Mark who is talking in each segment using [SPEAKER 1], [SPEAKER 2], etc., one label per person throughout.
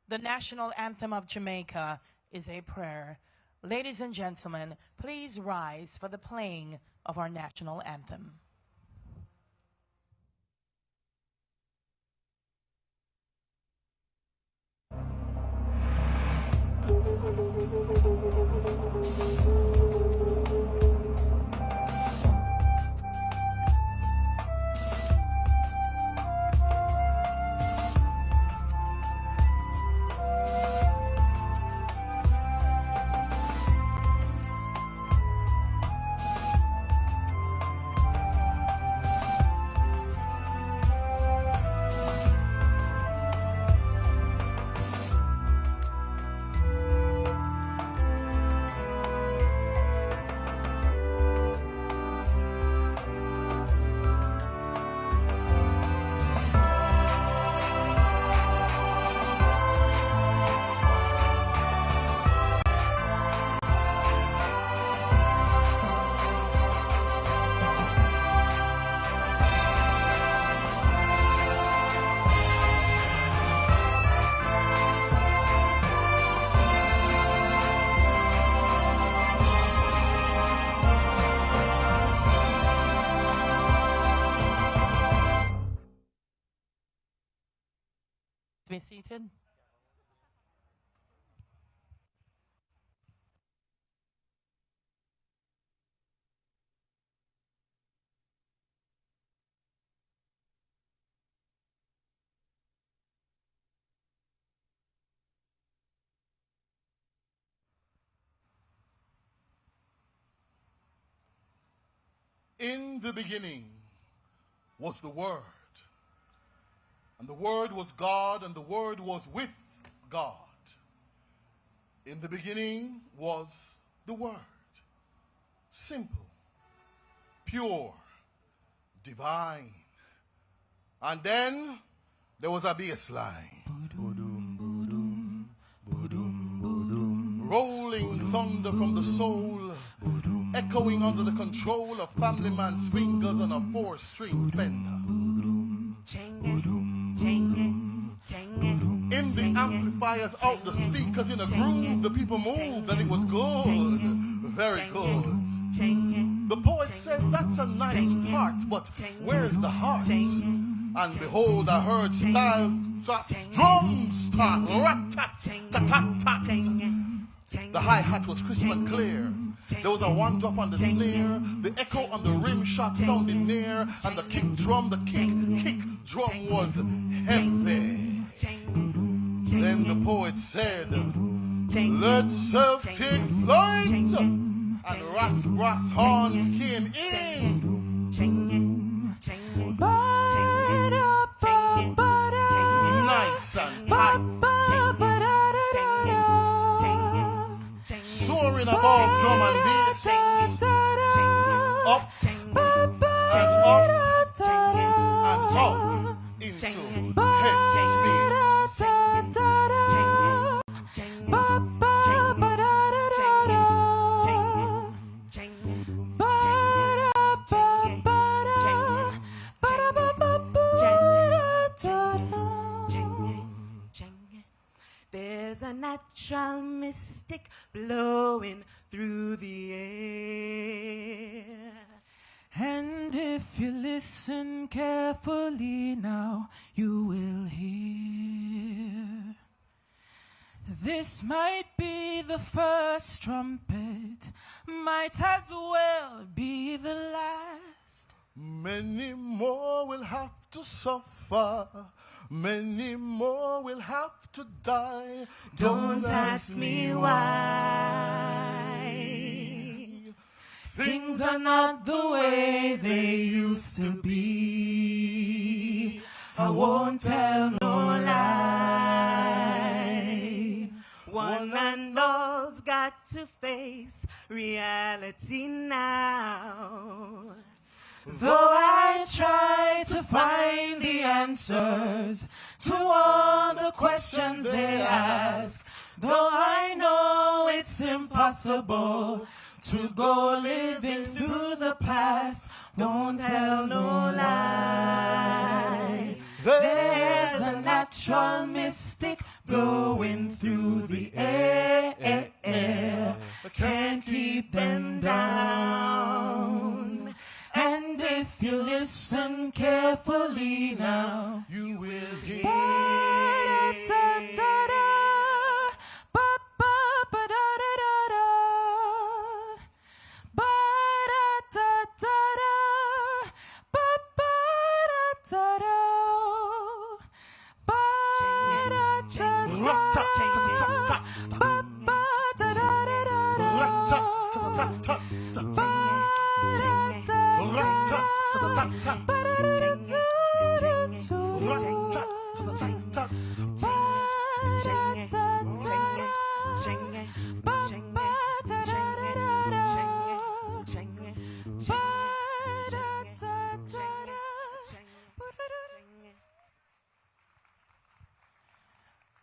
[SPEAKER 1] The national anthem of Jamaica is a prayer. Ladies and gentlemen, please rise for the playing of our national anthem. Be seated.
[SPEAKER 2] In the beginning was the Word, and the Word was God, and the Word was with God. In the beginning was the Word. Simple, pure, divine. And then there was a bass line. Rolling thunder from the soul, echoing under the control of family man's fingers on a 4-string fender. In the amplifiers, out the speakers, in a groove, the people moved, and it was good, very good. The poet said, that's a nice part, but where's the heart? And behold, I heard styles, drums start, rat-tat-tat-tat-tat. The hi-hat was crisp and clear. There was a one drop on the snare. The echo on the rim shot sounded near. And the kick drum drum was heavy. Then the poet said, let's take flight. And Ras horns came in. Nice and tight. Soaring above drum and bass, up and up into headspace.
[SPEAKER 3] There's a natural mystic blowing through the air.
[SPEAKER 4] And if you listen carefully now, you will hear. This might be the first trumpet, might as well be the last.
[SPEAKER 2] Many more will have to suffer. Many more will have to die.
[SPEAKER 3] Don't ask me why. Things are not the way they used to be. I won't tell no lie. One and all's got to face reality now. Though I try to find the answers to all the questions they ask, though I know it's impossible to go living through the past, don't tell no lie. There's a natural mystic blowing through the air. Can't keep them down. And if you listen carefully now,
[SPEAKER 2] You will hear.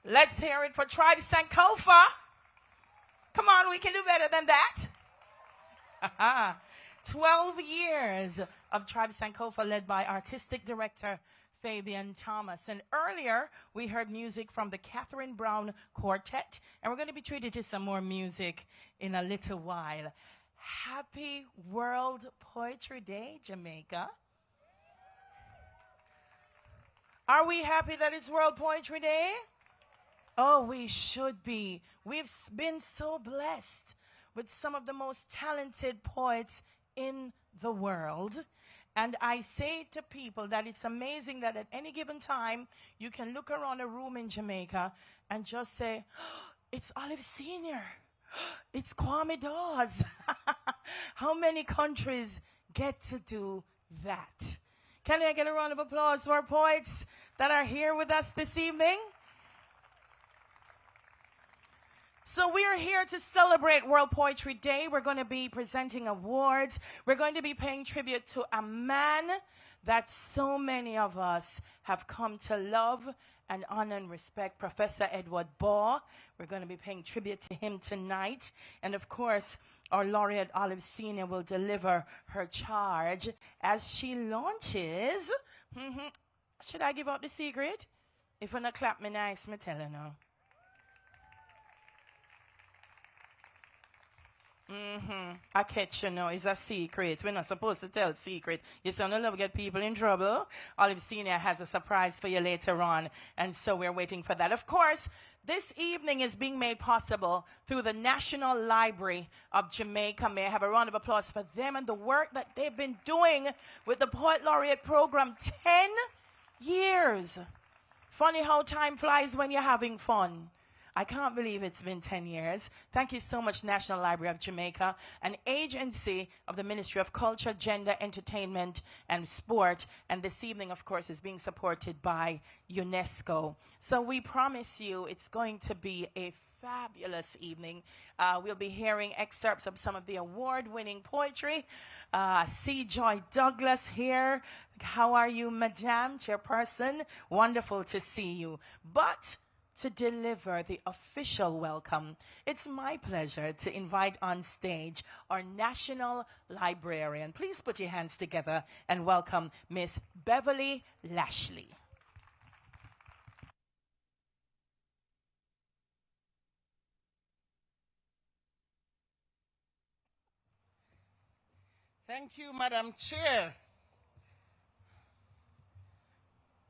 [SPEAKER 1] Let's hear it for Tribe Sankofa. Come on, we can do better than that. 12 years of Tribe Sankofa led by artistic director Fabian Thomas. And earlier, we heard music from the Catherine Brown Quartet. And we're going to be treated to some more music in a little while. Happy World Poetry Day, Jamaica. Are we happy that it's World Poetry Day? Oh, we should be. We've been so blessed with some of the most talented poets in the world. And I say to people that it's amazing that at any given time, you can look around a room in Jamaica and just say, oh, it's Olive Sr., it's Kwame Dawes. How many countries get to do that? Can I get a round of applause for our poets that are here with us this evening? So we are here to celebrate World Poetry Day. We're going to be presenting awards. We're going to be paying tribute to a man that so many of us have come to love and honor and respect, Professor Edward Baugh. We're going to be paying tribute to him tonight. And of course, our Laureate Olive Sr. will deliver her charge as she launches. Should I give out the secret? If I not clap me nice, me tell her now. I catch you now. It's a secret. We're not supposed to tell secret. You say, no love get people in trouble. Olive Senior has a surprise for you later on. And so we're waiting for that. Of course, this evening is being made possible through the National Library of Jamaica. May I have a round of applause for them and the work that they've been doing with the Poet Laureate program. 10 years. Funny how time flies when you're having fun. I can't believe it's been 10 years. Thank you so much, National Library of Jamaica, an agency of the Ministry of Culture, Gender, Entertainment, and Sport. And this evening, of course, is being supported by UNESCO. So we promise you it's going to be a fabulous evening. We'll be hearing excerpts of some of the award-winning poetry. C. Joy Douglas here. How are you, Madame Chairperson? Wonderful to see you. But to deliver the official welcome, it's my pleasure to invite on stage our National Librarian. Please put your hands together and welcome Miss Beverly Lashley.
[SPEAKER 5] Thank you, Madam Chair.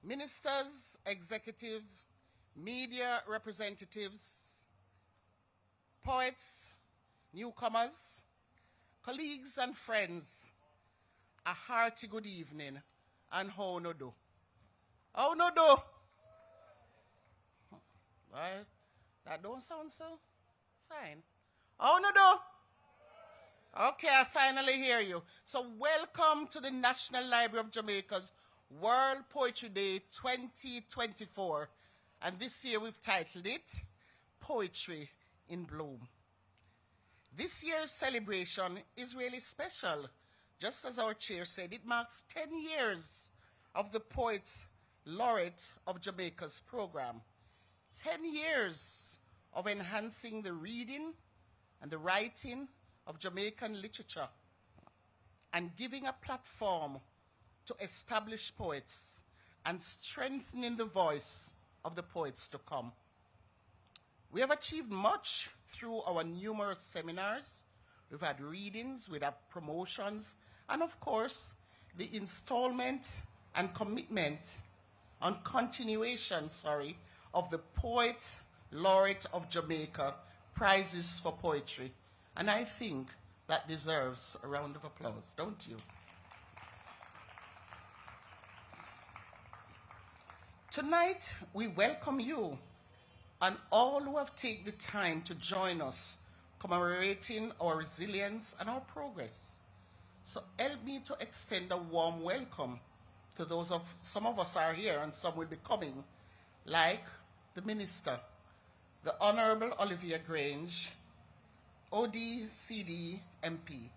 [SPEAKER 5] Ministers, executive, media representatives, poets, newcomers, colleagues and friends, a hearty good evening and how no do. How no do? Right? That don't sound so fine. How no do? Okay, I finally hear you. So welcome to the National Library of Jamaica's World Poetry Day 2024. And this year we've titled it Poetry in Bloom. This year's celebration is really special. Just as our chair said, it marks 10 years of the Poets Laureate of Jamaica's program. 10 years of enhancing the reading and the writing of Jamaican literature and giving a platform to established poets and strengthening the voice of the poets to come. We have achieved much through our numerous seminars. We've had readings, we've had promotions, and of course, the installment and commitment on continuation, of the Poet Laureate of Jamaica prizes for poetry. And I think that deserves a round of applause, don't you? Tonight, we welcome you and all who have taken the time to join us commemorating our resilience and our progress. So help me to extend a warm welcome to some of us are here and some will be coming, like the Minister, the Honorable Olivia Grange, ODCD MP,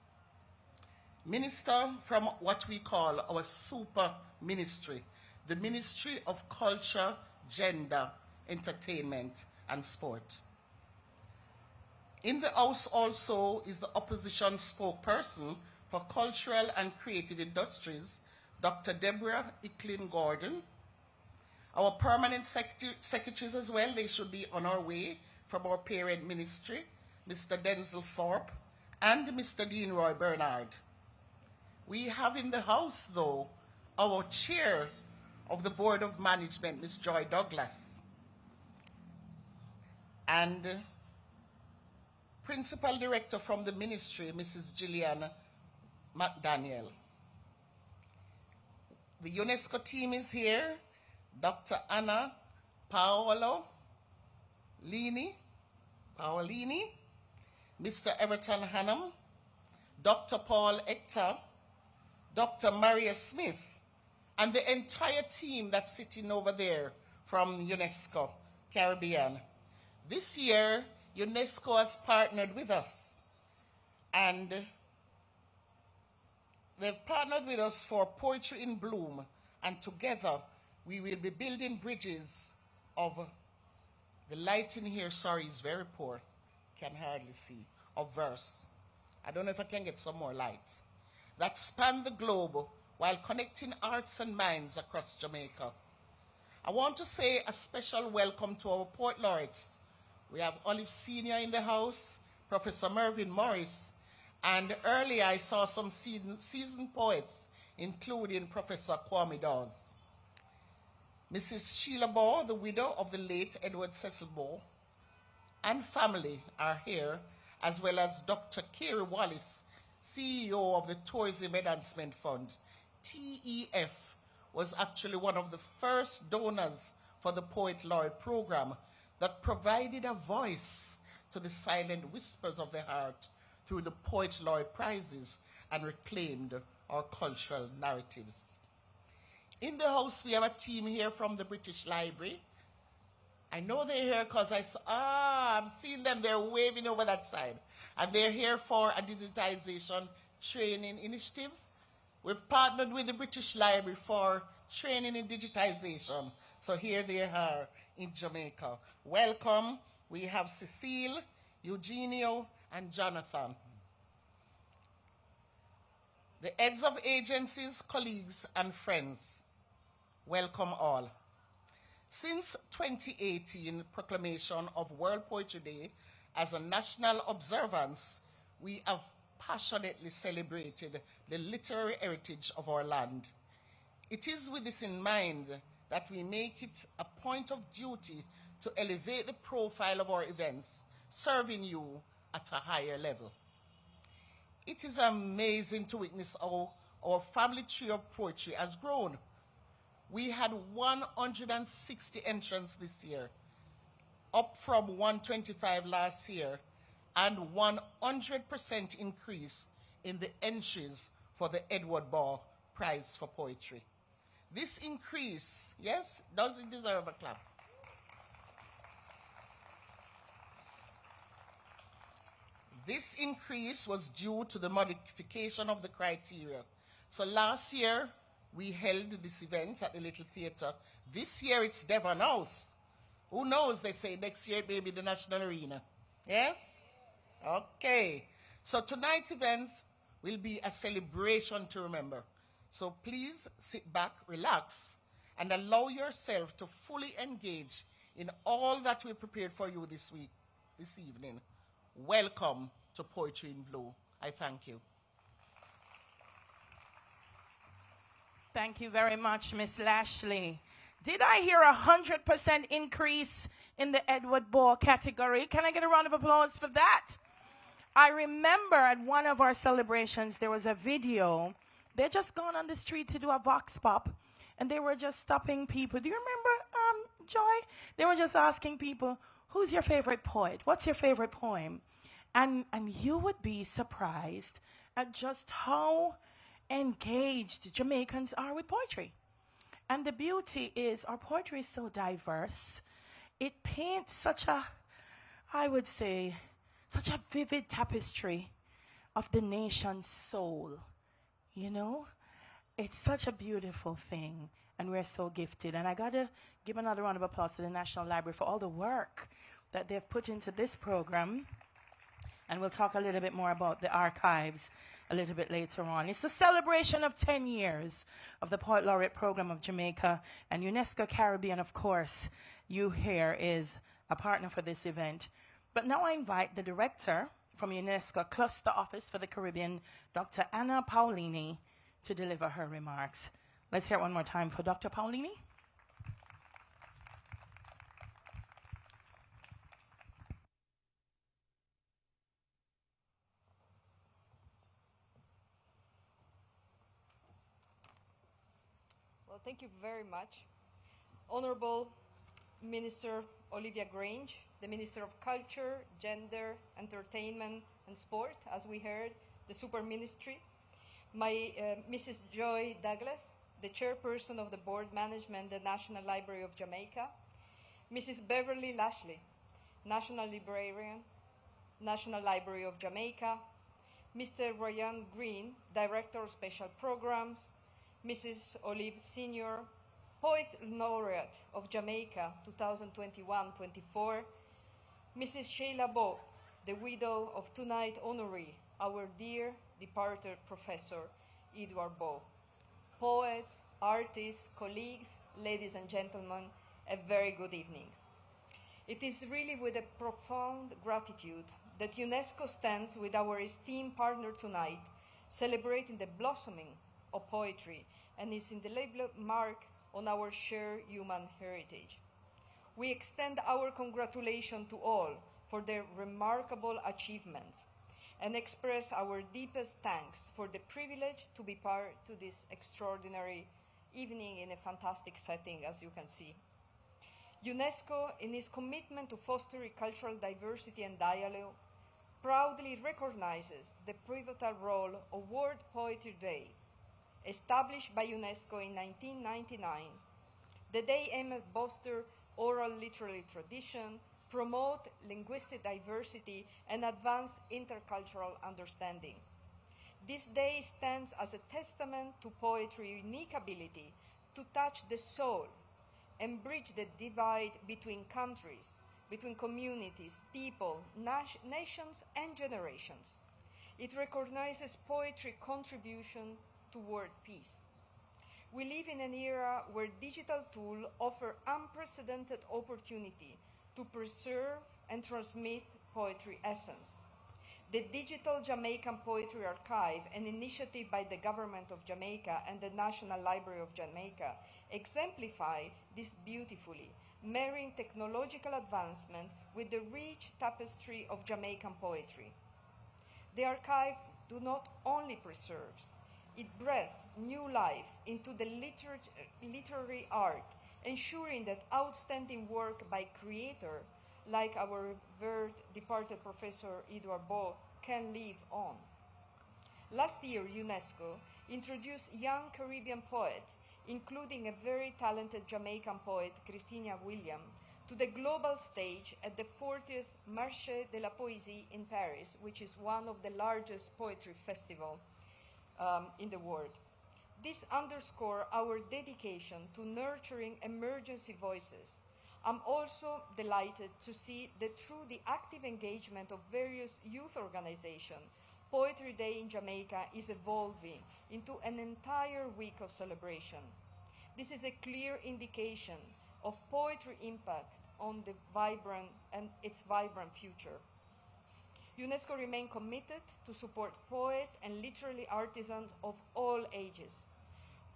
[SPEAKER 5] Minister from what we call our super ministry, the Ministry of Culture, Gender, Entertainment, and Sport. In the House also is the opposition spokesperson for Cultural and Creative Industries, Dr. Deborah Icklin Gordon. Our permanent secretaries as well, they should be on our way from our parent ministry, Mr. Denzel Thorpe and Mr. Dean Roy Bernard. We have in the House, though, our chair of the Board of Management, Ms. Joy Douglas, and Principal Director from the Ministry, Mrs. Gillian McDaniel. The UNESCO team is here, Dr. Anna Paolini, Mr. Everton Hannum, Dr. Paul Hector, Dr. Maria Smith, and the entire team that's sitting over there from UNESCO Caribbean. This year, UNESCO has partnered with us, and they've partnered with us for Poetry in Bloom, and together we will be building bridges of the lighting here, is very poor, can hardly see, of verse. I don't know if I can get some more lights. That span the globe while connecting hearts and minds across Jamaica. I want to say a special welcome to our Poet Laureates. We have Olive Senior in the house, Professor Mervyn Morris, and earlier I saw some seasoned poets, including Professor Kwame Dawes. Mrs. Sheila Baugh, the widow of the late Edward Cecil Baugh, and family are here, as well as Dr. Kerry Wallace, CEO of the Tourism Enhancement Fund. TEF was actually one of the first donors for the Poet Laureate program that provided a voice to the silent whispers of the heart through the Poet Laureate prizes and reclaimed our cultural narratives. In the house, we have a team here from the British Library. I know they're here because I'm seeing them, they're waving over that side. And they're here for a digitization training initiative. We've partnered with the British Library for training in digitization. So here they are in Jamaica. Welcome. We have Cecile, Eugenio, and Jonathan. The heads of agencies, colleagues, and friends, welcome all. Since 2018 proclamation of World Poetry Day as a national observance, we have passionately celebrated the literary heritage of our land. It is with this in mind that we make it a point of duty to elevate the profile of our events, serving you at a higher level. It is amazing to witness how our family tree of poetry has grown. We had 160 entrants this year, up from 125 last year, and 100% increase in the entries for the Edward Baugh Prize for Poetry. This increase, yes, does it deserve a clap? This increase was due to the modification of the criteria. So last year, we held this event at the Little Theatre. This year, it's Devon House. Who knows, they say next year it may be the National Arena. Yes? Okay. So tonight's event will be a celebration to remember. So please sit back, relax, and allow yourself to fully engage in all that we prepared for you this week, this evening. Welcome to Poetry in Blue. I thank you.
[SPEAKER 1] Thank you very much, Miss Lashley. Did I hear 100% increase in the Edward Ball category? Can I get a round of applause for that? I remember at one of our celebrations, there was a video. They'd just gone on the street to do a vox pop, and they were just stopping people. Do you remember, Joy? They were just asking people, who's your favorite poet? What's your favorite poem? And you would be surprised at just how engaged Jamaicans are with poetry. And the beauty is our poetry is so diverse. It paints such a, I would say, such a vivid tapestry of the nation's soul. You know? It's such a beautiful thing, and we're so gifted. And I got to give another round of applause to the National Library for all the work that they've put into this program. And we'll talk a little bit more about the archives a little bit later on. It's a celebration of 10 years of the Poet Laureate program of Jamaica, and UNESCO Caribbean, of course, you here is a partner for this event. But now I invite the director from UNESCO Cluster Office for the Caribbean, Dr. Anna Paolini, to deliver her remarks. Let's hear it one more time for Dr. Paolini.
[SPEAKER 6] Well, thank you very much. Honorable Minister Olivia Grange, the Minister of Culture, Gender, Entertainment and Sport, as we heard, the Super Ministry. My Mrs. Joy Douglas, the Chairperson of the Board Management, the National Library of Jamaica. Mrs. Beverly Lashley, National Librarian, National Library of Jamaica. Mr. Ryan Green, Director of Special Programs. Mrs. Olive Senior, Poet Laureate of Jamaica 2021-24, Mrs. Sheila Bo, the widow of tonight honoree, our dear departed Professor Edward Bo. Poet, artists, colleagues, ladies and gentlemen, a very good evening. It is really with a profound gratitude that UNESCO stands with our esteemed partner tonight, celebrating the blossoming of poetry and its indelible mark on our shared human heritage. We extend our congratulations to all for their remarkable achievements and express our deepest thanks for the privilege to be part of this extraordinary evening in a fantastic setting, as you can see. UNESCO, in its commitment to fostering cultural diversity and dialogue, proudly recognizes the pivotal role of World Poetry Day. Established by UNESCO in 1999, the day aims at foster oral literary tradition, promote linguistic diversity, and advance intercultural understanding. This day stands as a testament to poetry's unique ability to touch the soul and bridge the divide between countries, between communities, people, nations, and generations. It recognizes poetry's contribution toward peace. We live in an era where digital tools offer unprecedented opportunity to preserve and transmit poetry essence. The Digital Jamaican Poetry Archive, an initiative by the Government of Jamaica and the National Library of Jamaica, exemplify this beautifully, marrying technological advancement with the rich tapestry of Jamaican poetry. The archive do not only preserves, it breathes new life into the literary art, ensuring that outstanding work by creators like our revered departed Professor Edward Bo can live on. Last year, UNESCO introduced young Caribbean poets, including a very talented Jamaican poet, Christina Williams, to the global stage at the 40th Marché de la Poésie in Paris, which is one of the largest poetry festivals in the world. This underscores our dedication to nurturing emergency voices. I'm also delighted to see that through the active engagement of various youth organizations, Poetry Day in Jamaica is evolving into an entire week of celebration. This is a clear indication of poetry impact on the its vibrant future. UNESCO remains committed to support poets and literary artisans of all ages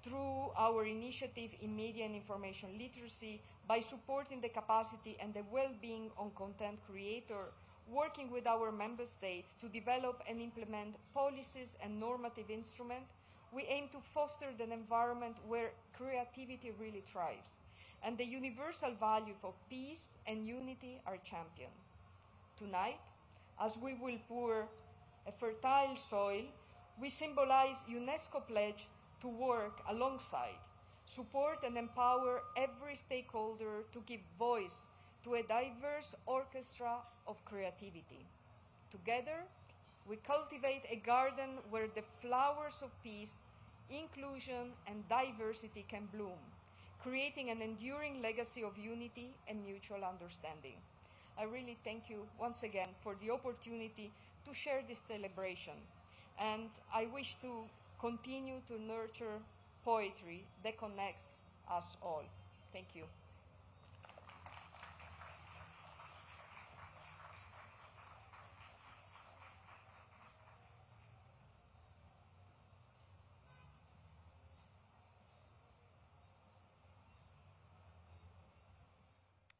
[SPEAKER 6] through our initiative in media and information literacy by supporting the capacity and the well-being of content creators, working with our member states to develop and implement policies and normative instruments. We aim to foster an environment where creativity really thrives and the universal value of peace and unity are championed. Tonight, as we will pour a fertile soil, we symbolize UNESCO pledge to work alongside, support and empower every stakeholder to give voice to a diverse orchestra of creativity. Together, we cultivate a garden where the flowers of peace, inclusion, and diversity can bloom, creating an enduring legacy of unity and mutual understanding. I really thank you once again for the opportunity to share this celebration, and I wish to continue to nurture poetry that connects us all. Thank you.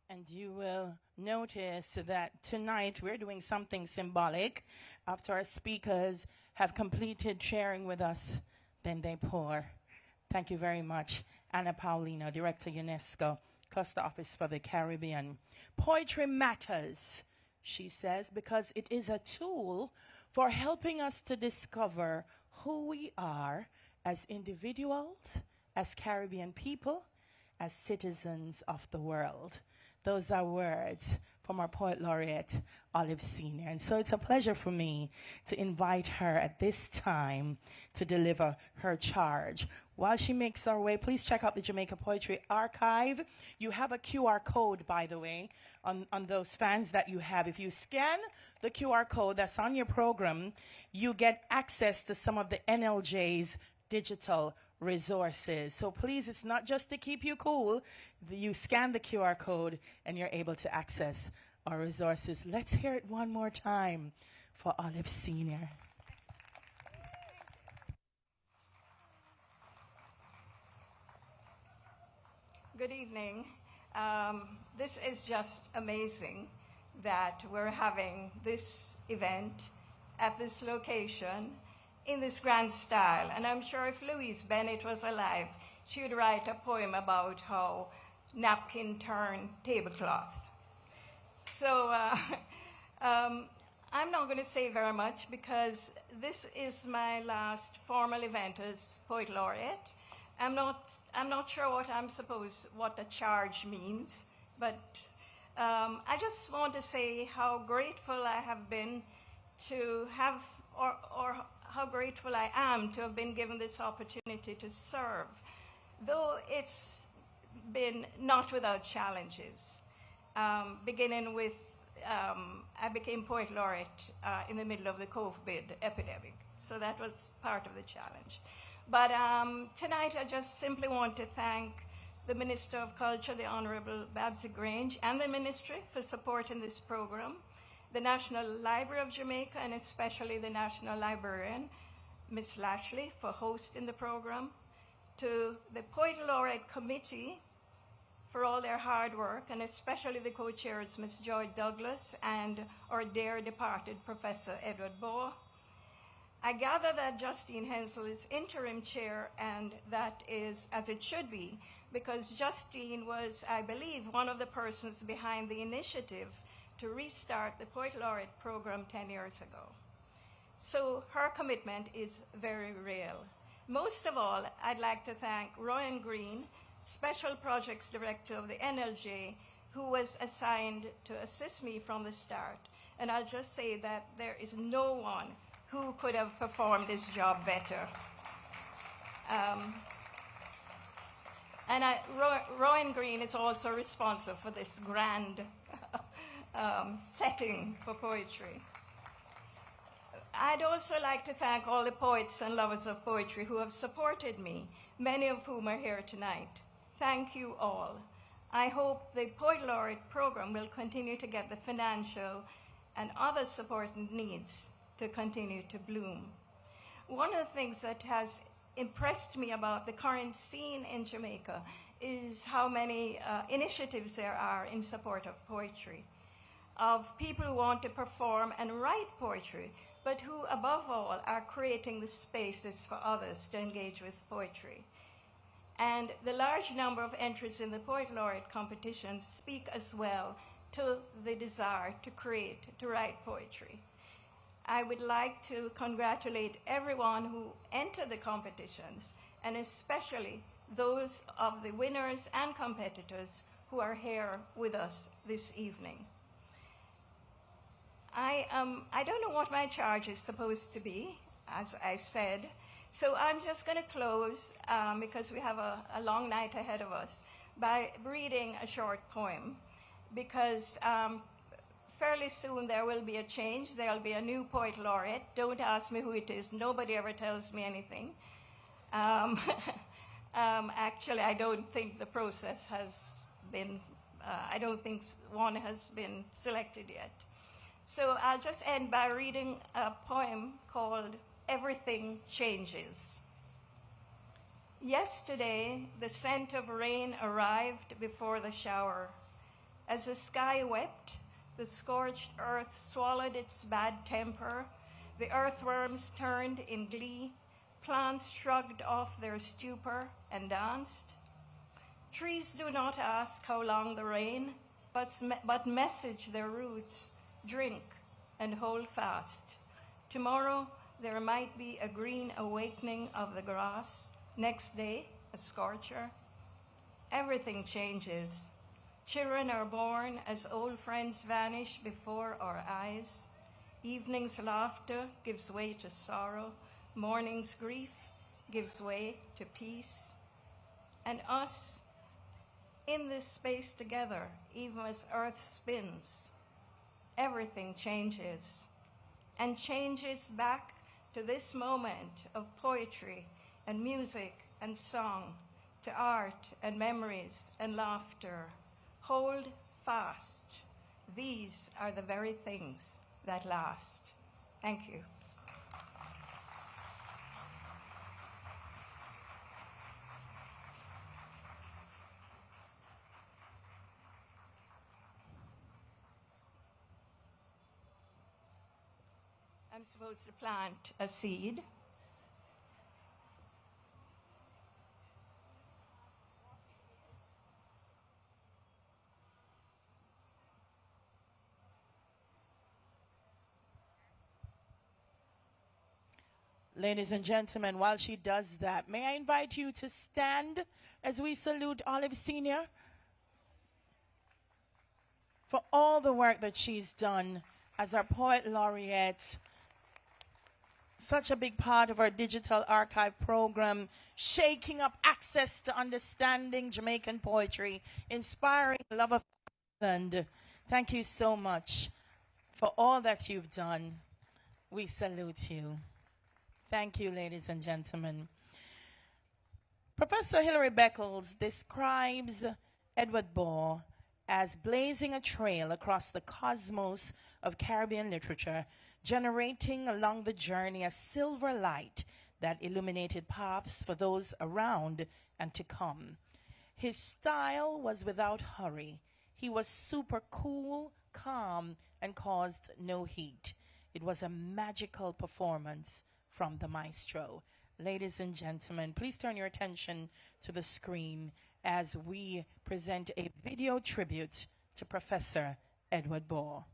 [SPEAKER 1] And you will notice that tonight we're doing something symbolic. After our speakers have completed sharing with us, then they pour. Thank you very much, Anna Paulino, Director UNESCO, Cluster Office for the Caribbean. Poetry matters, she says, because it is a tool for helping us to discover who we are as individuals, as Caribbean people, as citizens of the world. Those are words from our Poet Laureate, Olive Sr. And so it's a pleasure for me to invite her at this time to deliver her charge. While she makes her way, please check out the Jamaica Poetry Archive. You have a QR code, by the way, on those fans that you have. If you scan the QR code that's on your program, you get access to some of the NLJ's digital resources. So please, it's not just to keep you cool. You scan the QR code and you're able to access our resources. Let's hear it one more time for Olive Sr.
[SPEAKER 7] Good evening. This is just amazing that we're having this event at this location in this grand style. And I'm sure if Louise Bennett was alive, she would write a poem about how napkin turned tablecloth. So I'm not going to say very much because this is my last formal event as Poet Laureate. I'm not sure what the charge means, but I just want to say how grateful I have been to have, or how grateful I am to have been given this opportunity to serve, though it's been not without challenges. Beginning with, I became Poet Laureate in the middle of the COVID epidemic, so that was part of the challenge. But tonight I just simply want to thank the Minister of Culture, the Honorable Babsy Grange, and the Ministry for supporting this program, the National Library of Jamaica, and especially the National Librarian, Ms. Lashley, for hosting the program, to the Poet Laureate Committee for all their hard work, and especially the co-chairs, Ms. Joy Douglas and our dear departed Professor Edward Bohr. I gather that Justine Hensel is interim chair, and that is as it should be, because Justine was, I believe, one of the persons behind the initiative to restart the Poet Laureate program 10 years ago. So her commitment is very real. Most of all, I'd like to thank Rowan Green, Special Projects Director of the NLJ, who was assigned to assist me from the start. And I'll just say that there is no one who could have performed this job better. Rowan Green is also responsible for this grand setting for poetry. I'd also like to thank all the poets and lovers of poetry who have supported me, many of whom are here tonight. Thank you all. I hope the Poet Laureate program will continue to get the financial and other support it needs to continue to bloom. One of the things that has impressed me about the current scene in Jamaica is how many initiatives there are in support of poetry, of people who want to perform and write poetry, but who, above all, are creating the spaces for others to engage with poetry. And the large number of entries in the Poet Laureate competition speak as well to the desire to create, to write poetry. I would like to congratulate everyone who entered the competitions, and especially those of the winners and competitors who are here with us this evening. I don't know what my charge is supposed to be, as I said, so I'm just going to close, because we have a long night ahead of us, by reading a short poem, because fairly soon there will be a change. There will be a new Poet Laureate. Don't ask me who it is. Nobody ever tells me anything. Actually, I don't think the process has been, I don't think one has been selected yet. So I'll just end by reading a poem called Everything Changes. Yesterday, the scent of rain arrived before the shower. As the sky wept, the scorched earth swallowed its bad temper. The earthworms turned in glee. Plants shrugged off their stupor and danced. Trees do not ask how long the rain, but message their roots, drink and hold fast. Tomorrow, there might be a green awakening of the grass. Next day, a scorcher. Everything changes. Children are born as old friends vanish before our eyes. Evening's laughter gives way to sorrow. Morning's grief gives way to peace. And us, in this space together, even as Earth spins, everything changes, and changes back to this moment of poetry and music and song, to art and memories and laughter. Hold fast. These are the very things that last. Thank you. I'm supposed to plant a seed.
[SPEAKER 1] Ladies and gentlemen, while she does that, may I invite you to stand as we salute Olive Sr. for all the work that she's done as our Poet Laureate. Such a big part of our digital archive program, shaking up access to understanding Jamaican poetry, inspiring love of Ireland. Thank you so much for all that you've done. We salute you. Thank you, ladies and gentlemen. Professor Hilary Beckles describes Edward Ball as blazing a trail across the cosmos of Caribbean literature, generating along the journey a silver light that illuminated paths for those around and to come. His style was without hurry. He was super cool, calm, and caused no heat. It was a magical performance from the maestro. Ladies and gentlemen, please turn your attention to the screen as we present a video tribute to Professor Edward Ball.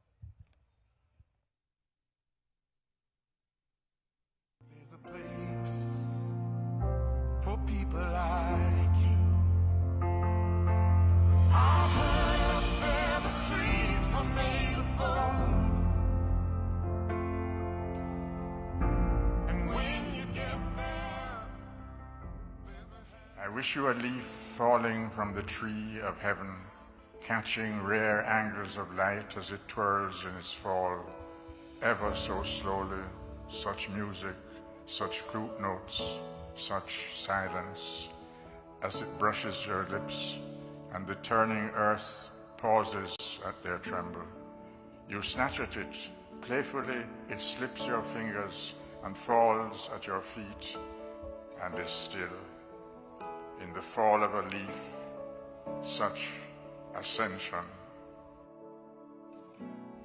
[SPEAKER 3] There's a place for people like you. I've heard up there the streets are made of gold. And when you get there, there's a
[SPEAKER 8] I wish you a leaf falling from the tree of heaven, catching rare angles of light as it twirls in its fall, ever so slowly, such music, such flute notes, such silence, as it brushes your lips and the turning earth pauses at their tremble. You snatch at it playfully, it slips your fingers and falls at your feet and is still. In the fall of a leaf, such ascension.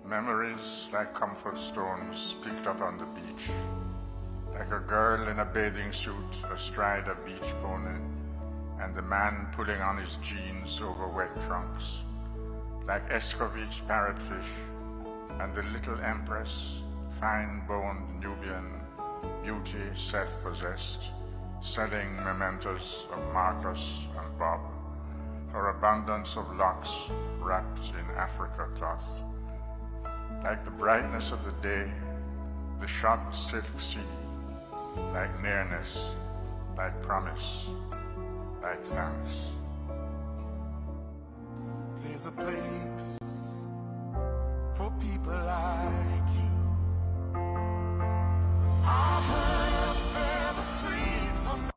[SPEAKER 8] Memories like comfort stones picked up on the beach, like a girl in a bathing suit astride a beach pony, and the man pulling on his jeans over wet trunks, like Escovitch parrotfish, and the little empress, fine-boned Nubian, beauty self-possessed, selling mementos of Marcus and Bob, her abundance of locks wrapped in Africa cloth. Like the brightness of the day, the shot silk sea, like nearness, like promise, like thanks.
[SPEAKER 3] There's a place for people like you. I've heard up there the streets are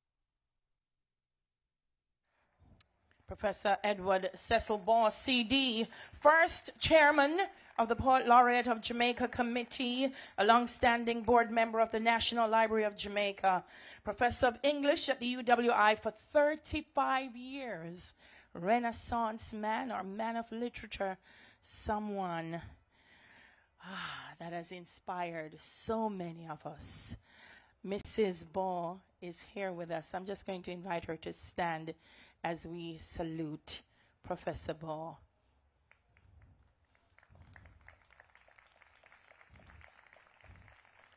[SPEAKER 1] Professor Edward Cecil Ball, CD, first chairman of the Poet Laureate of Jamaica Committee, a long-standing board member of the National Library of Jamaica, professor of English at the UWI for 35 years, Renaissance man or man of literature, someone that has inspired so many of us. Mrs. Ball is here with us. I'm just going to invite her to stand as we salute Professor Ball.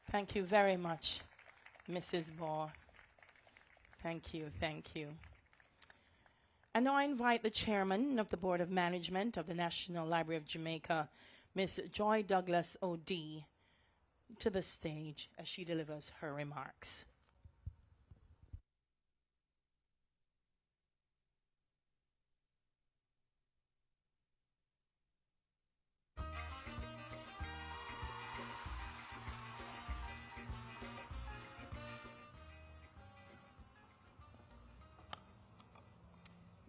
[SPEAKER 1] Thank you very much, Mrs. Ball. Thank you, thank you. And now I invite the chairman of the Board of Management of the National Library of Jamaica, Miss Joy Douglas O.D., to the stage as she delivers her remarks.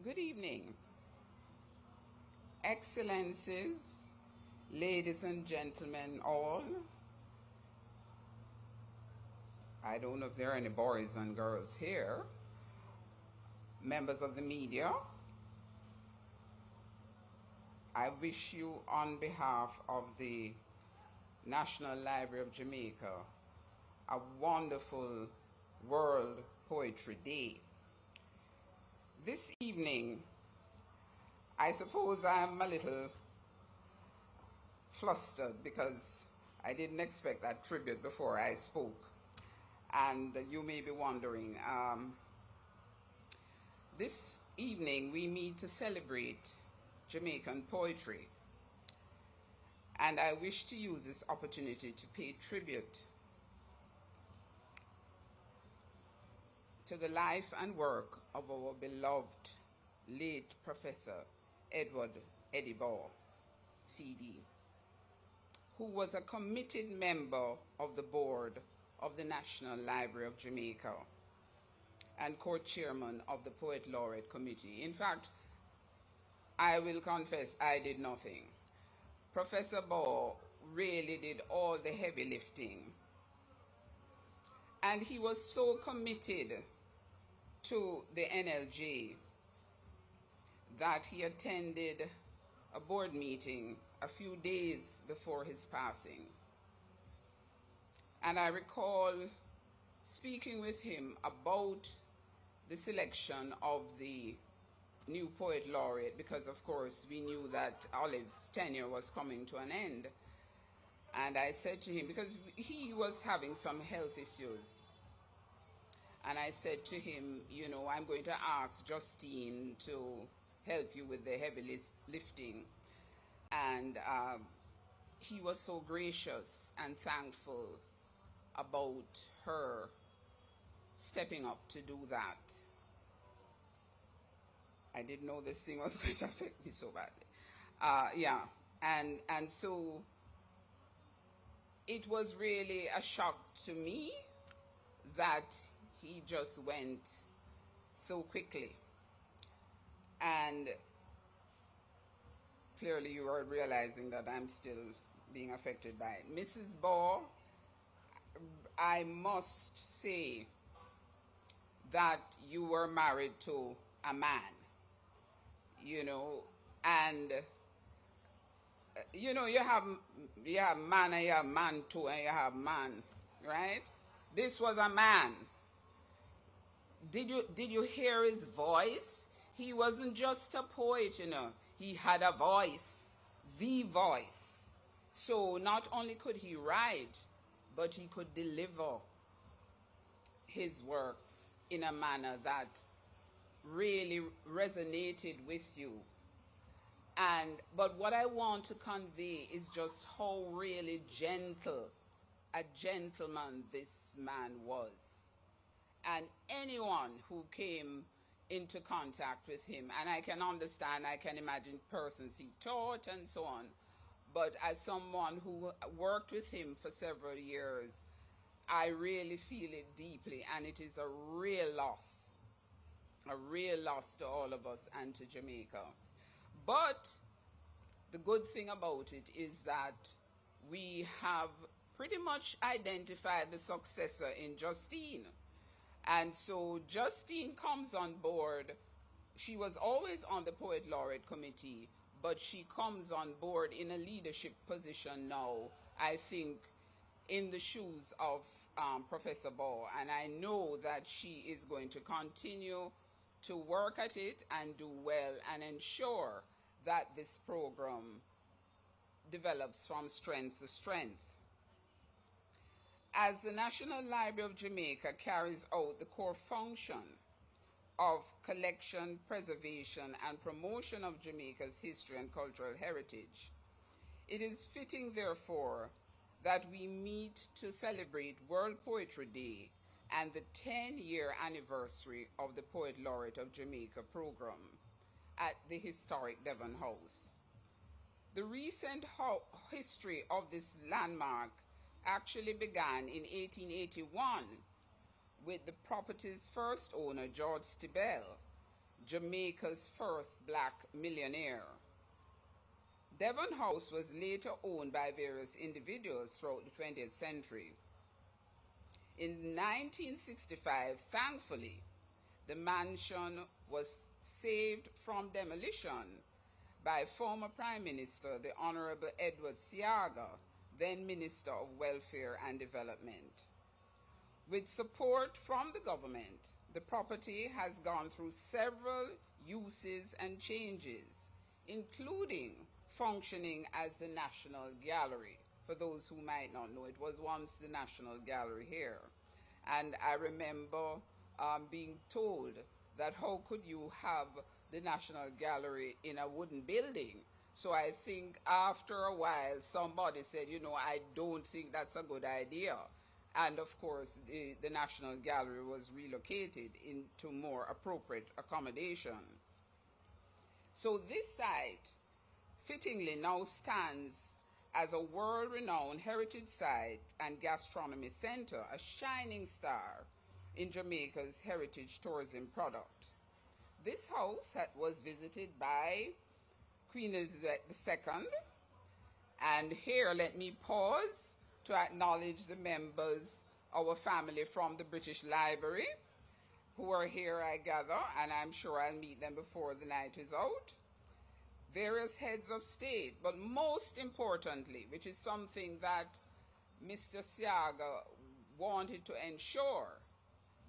[SPEAKER 9] Good evening, Excellencies, ladies and gentlemen all. I don't know if there are any boys and girls here, members of the media. I wish you on behalf of the National Library of Jamaica a wonderful World Poetry Day. This evening, I suppose I'm a little flustered because I didn't expect that tribute before I spoke. And you may be wondering, this evening we meet to celebrate Jamaican poetry. And I wish to use this opportunity to pay tribute to the life and work of our beloved late Professor Edward Eddie Ball, CD, who was a committed member of the board of the National Library of Jamaica and co-chairman of the Poet Laureate Committee. In fact, I will confess I did nothing. Professor Ball really did all the heavy lifting. And he was so committed to the NLJ that he attended a board meeting a few days before his passing. And I recall speaking with him about the selection of the new Poet Laureate because, of course, we knew that Olive's tenure was coming to an end. And I said to him, because he was having some health issues, and I said to him, you know, I'm going to ask Justine to help you with the heavy lifting. And he was so gracious and thankful about her stepping up to do that. I didn't know this thing was going to affect me so badly. Yeah, and so it was really a shock to me that he just went so quickly. And clearly you are realizing that I'm still being affected by it. Mrs. Ball, I must say that you were married to a man, you know, and you know, you have man and you have man too, and you have man, right? This was a man. Did you hear his voice? He wasn't just a poet, you know. He had a voice, the voice. So not only could he write, but he could deliver his works in a manner that really resonated with you. But what I want to convey is just how really gentle a gentleman this man was. And anyone who came into contact with him, and I can understand, I can imagine persons he taught and so on, but as someone who worked with him for several years, I really feel it deeply, and it is a real loss to all of us and to Jamaica. But the good thing about it is that we have pretty much identified the successor in Justine. And so Justine comes on board. She was always on the Poet Laureate Committee, but she comes on board in a leadership position now, I think, in the shoes of Professor Ball. And I know that she is going to continue to work at it and do well and ensure that this program develops from strength to strength. As the National Library of Jamaica carries out the core function of collection, preservation, and promotion of Jamaica's history and cultural heritage, it is fitting, therefore, that we meet to celebrate World Poetry Day and the 10-year anniversary of the Poet Laureate of Jamaica program at the historic Devon House. The recent history of this landmark actually began in 1881 with the property's first owner, George Stibel, Jamaica's first black millionaire. Devon House was later owned by various individuals throughout the 20th century. In 1965, thankfully, the mansion was saved from demolition by former Prime Minister, the Honorable Edward Seaga, then Minister of Welfare and Development. With support from the government, the property has gone through several uses and changes, including functioning as the National Gallery. For those who might not know, it was once the National Gallery here. And I remember being told that how could you have the National Gallery in a wooden building? So I think after a while, somebody said, you know, I don't think that's a good idea. And of course, the National Gallery was relocated into more appropriate accommodation. So this site fittingly now stands as a world-renowned heritage site and gastronomy center, a shining star in Jamaica's heritage tourism product. This house was visited by Queen Elizabeth II, and here let me pause to acknowledge the members, our family from the British Library, who are here, I gather, and I'm sure I'll meet them before the night is out. Various heads of state, but most importantly, which is something that Mr. Seaga wanted to ensure,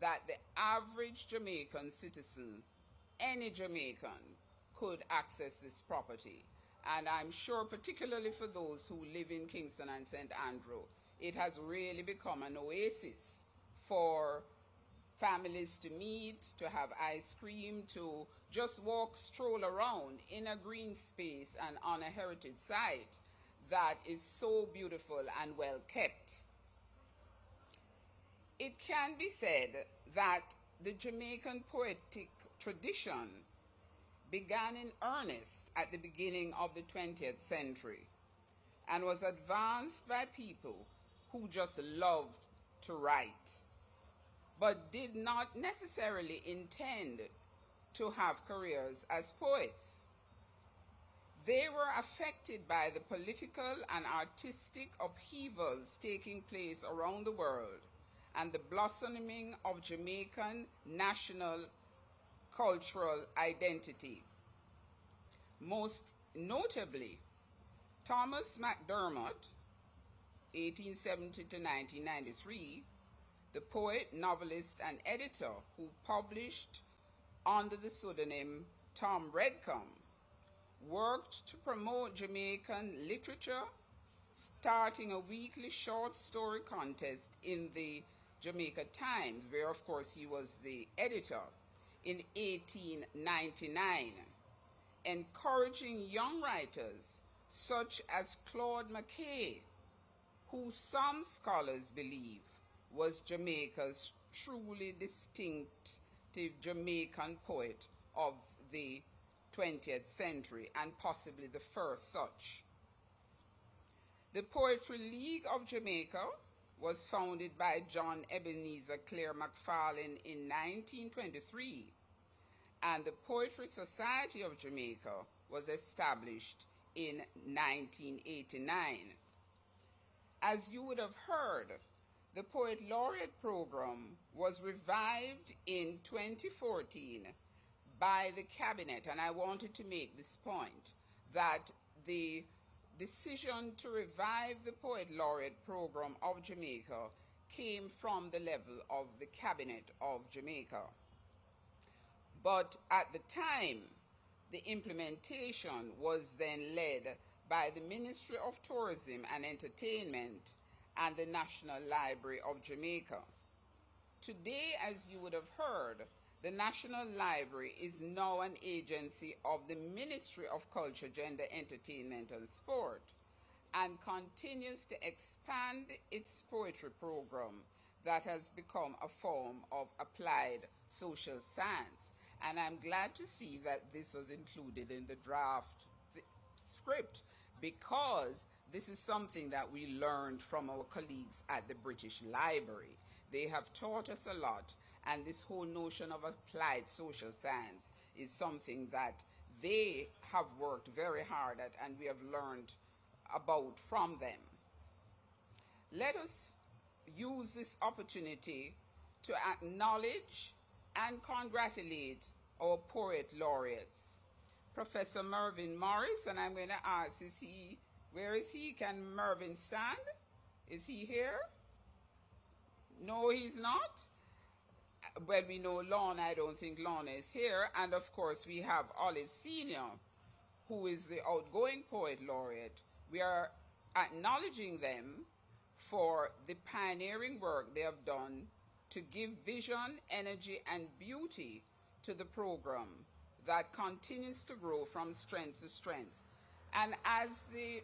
[SPEAKER 9] that the average Jamaican citizen, any Jamaican, could access this property. And I'm sure particularly for those who live in Kingston and St. Andrew, it has really become an oasis for families to meet, to have ice cream, to just stroll around in a green space and on a heritage site that is so beautiful and well kept. It can be said that the Jamaican poetic tradition began in earnest at the beginning of the 20th century and was advanced by people who just loved to write, but did not necessarily intend to have careers as poets. They were affected by the political and artistic upheavals taking place around the world and the blossoming of Jamaican national cultural identity. Most notably, Thomas McDermott, 1870 to 1993, the poet, novelist, and editor who published under the pseudonym Tom Redcombe, worked to promote Jamaican literature, starting a weekly short story contest in the Jamaica Times, where of course he was the editor, in 1899, encouraging young writers such as Claude McKay, who some scholars believe was Jamaica's truly distinctive Jamaican poet of the 20th century, and possibly the first such. The Poetry League of Jamaica was founded by John Ebenezer Clare McFarlane in 1923, and the Poetry Society of Jamaica was established in 1989. As you would have heard, the Poet Laureate program was revived in 2014 by the Cabinet, and I wanted to make this point, that the decision to revive the Poet Laureate program of Jamaica came from the level of the Cabinet of Jamaica. But at the time, the implementation was then led by the Ministry of Tourism and Entertainment and the National Library of Jamaica. Today, as you would have heard, the National Library is now an agency of the Ministry of Culture, Gender, Entertainment and Sport, and continues to expand its poetry program that has become a form of applied social science. And I'm glad to see that this was included in the draft script, because this is something that we learned from our colleagues at the British Library. They have taught us a lot, and this whole notion of applied social science is something that they have worked very hard at, and we have learned about from them. Let us use this opportunity to acknowledge and congratulate our poet laureates. Professor Mervyn Morris, and I'm going to ask, where is he? Can Mervyn stand? Is he here? No, he's not. Well, we know Lorna. I don't think Lorna is here. And of course, we have Olive Sr., who is the outgoing poet laureate. We are acknowledging them for the pioneering work they have done to give vision, energy, and beauty to the program that continues to grow from strength to strength. And as the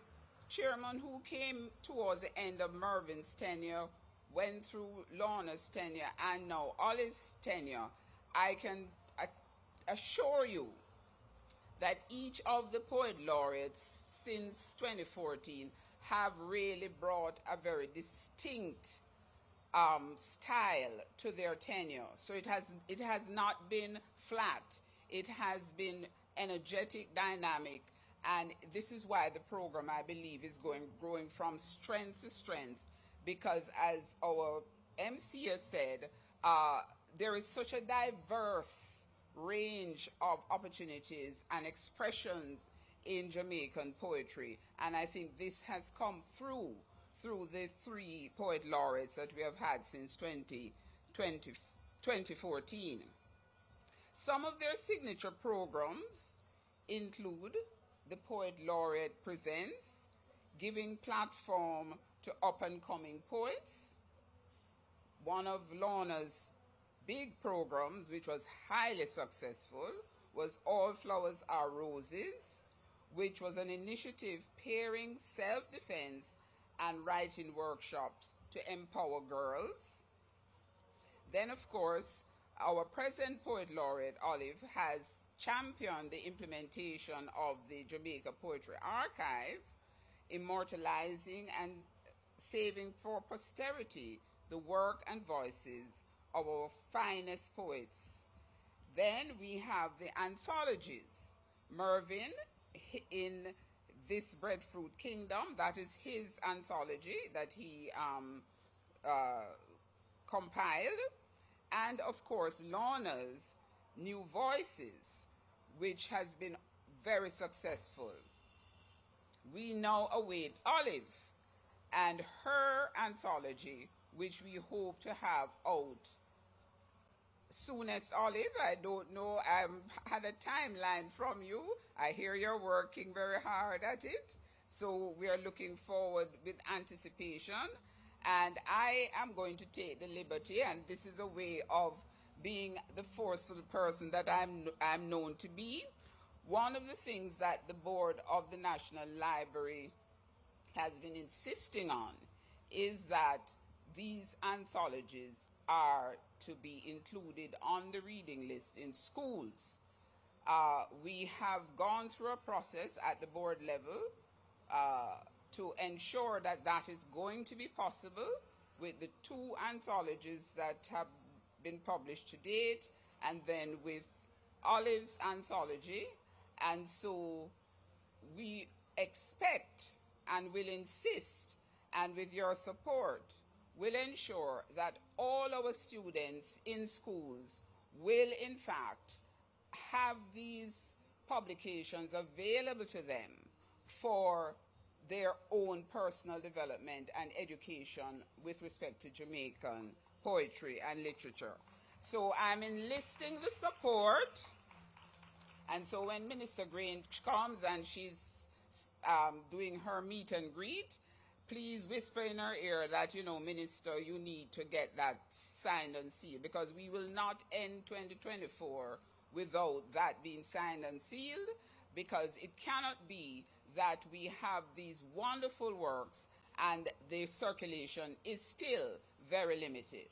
[SPEAKER 9] chairman who came towards the end of Mervyn's tenure went through Lorna's tenure and now Olive's tenure, I can assure you that each of the poet laureates since 2014 have really brought a very distinct style to their tenure. So it has not been flat. It has been energetic, dynamic, and this is why the program, I believe, is growing from strength to strength, because as our MC has said, there is such a diverse range of opportunities and expressions in Jamaican poetry, and I think this has come through the three poet laureates that we have had since 2014. Some of their signature programs include the Poet Laureate Presents, giving platform to up-and-coming poets. One of Lorna's big programs, which was highly successful, was All Flowers Are Roses, which was an initiative pairing self-defense and writing workshops to empower girls. Then, of course, our present Poet Laureate, Olive, has championed the implementation of the Jamaica Poetry Archive, immortalizing and saving for posterity the work and voices of our finest poets. Then we have the anthologies. Mervyn in this Breadfruit Kingdom. That is his anthology that he compiled. And of course, Lorna's New Voices, which has been very successful. We now await Olive and her anthology, which we hope to have out soonest. Olive, I don't know, I had a timeline from you. I hear you're working very hard at it, so we are looking forward with anticipation. And I am going to take the liberty, and this is a way of being the forceful person that I'm known to be. One of the things that the board of the National Library has been insisting on is that these anthologies are to be included on the reading list in schools. We have gone through a process at the board level to ensure that that is going to be possible with the 2 anthologies that have been published to date, and then with Olive's anthology. And so we expect and will insist, and with your support, will ensure that all our students in schools will in fact have these publications available to them for their own personal development and education with respect to Jamaican poetry and literature. So I'm enlisting the support. And so when Minister Grange comes and she's doing her meet and greet, please whisper in her ear that, you know, Minister, you need to get that signed and sealed, because we will not end 2024 without that being signed and sealed, because it cannot be that we have these wonderful works and the circulation is still very limited.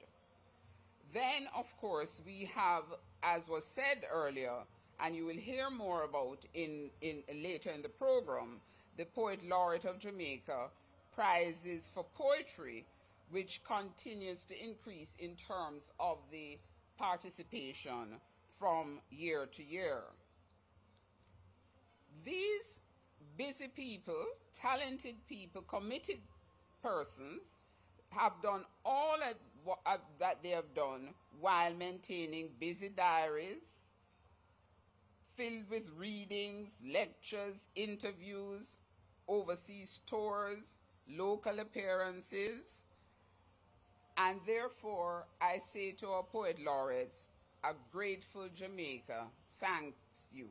[SPEAKER 9] Then, of course, we have, as was said earlier, and you will hear more about in later in the program, the Poet Laureate of Jamaica prizes for poetry, which continues to increase in terms of the participation from year to year. These busy people, talented people, committed persons have done all that they have done while maintaining busy diaries filled with readings, lectures, interviews, overseas tours, local appearances. And therefore, I say to our poet laureates, a grateful Jamaica thanks you.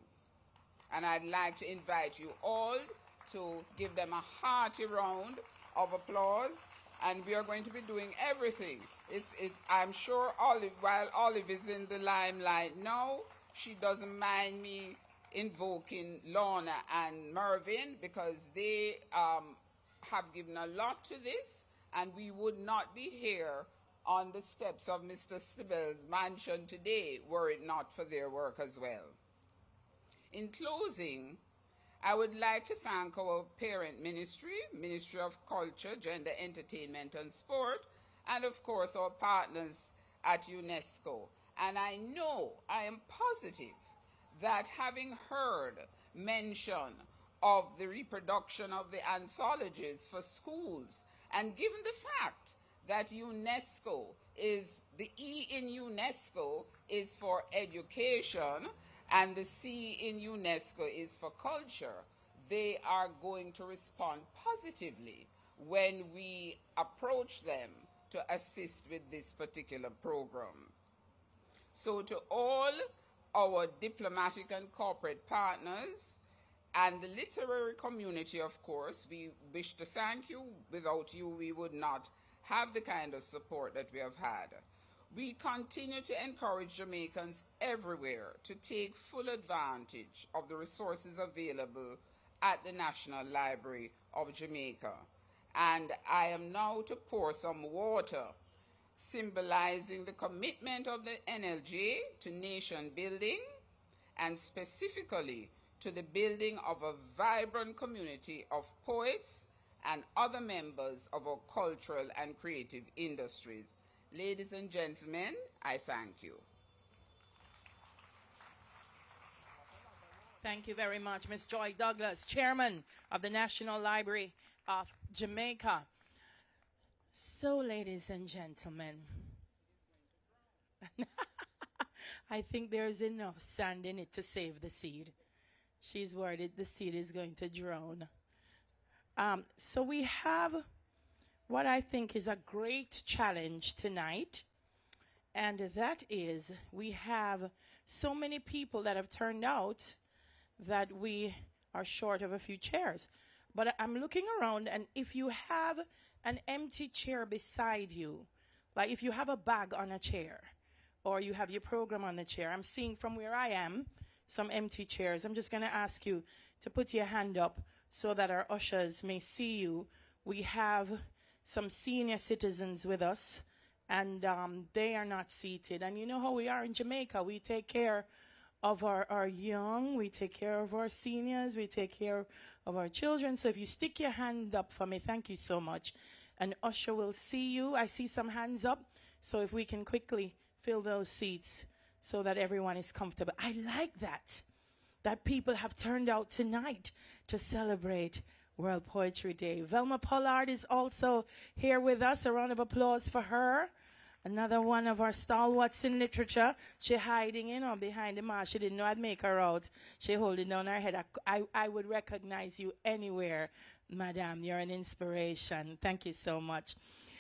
[SPEAKER 9] And I'd like to invite you all to give them a hearty round of applause. And we are going to be doing everything. I'm sure Olive, while Olive is in the limelight now, she doesn't mind me invoking Lorna and Mervyn, because they have given a lot to this, and we would not be here on the steps of Mr. Stibel's mansion today were it not for their work as well. In closing, I would like to thank our parent ministry, Ministry of Culture, Gender, Entertainment and Sport, and of course our partners at UNESCO. And I am positive that having heard mention of the reproduction of the anthologies for schools, and given the fact that UNESCO is, the E in UNESCO is for education, and the C in UNESCO is for culture, they are going to respond positively when we approach them to assist with this particular program. So to all our diplomatic and corporate partners and the literary community, of course, we wish to thank you. Without you, we would not have the kind of support that we have had. We continue to encourage Jamaicans everywhere to take full advantage of the resources available at the National Library of Jamaica. And I am now to pour some water, symbolizing the commitment of the NLJ to nation building, and specifically to the building of a vibrant community of poets and other members of our cultural and creative industries. Ladies and gentlemen, I thank you.
[SPEAKER 1] Thank Thank you very much, Miss Joy Douglas, Chairman of the National Library of Jamaica. So, ladies and gentlemen, I think there's enough sand in it to save the seed. She's worried the seed is going to drown. So we have what I think is a great challenge tonight, and that is we have so many people that have turned out that we are short of a few chairs. But I'm looking around, and if you have an empty chair beside you, like if you have a bag on a chair, or you have your program on the chair, I'm seeing from where I am some empty chairs. I'm just going to ask you to put your hand up so that our ushers may see you. We have some senior citizens with us, and they are not seated. And you know how we are in Jamaica. We take care of our young, we take care of our seniors, we take care of our children. So if you stick your hand up for me, thank you so much. An usher will see you. I see some hands up. So if we can quickly fill those seats so that everyone is comfortable. I like that people have turned out tonight to celebrate World Poetry Day. Velma Pollard is also here with us. A round of applause for her. Another one of our stalwarts in literature. She hiding, behind the mask. She didn't know I'd make her out. She holding down her head. I would recognize you anywhere, Madam. You're an inspiration. Thank you so much.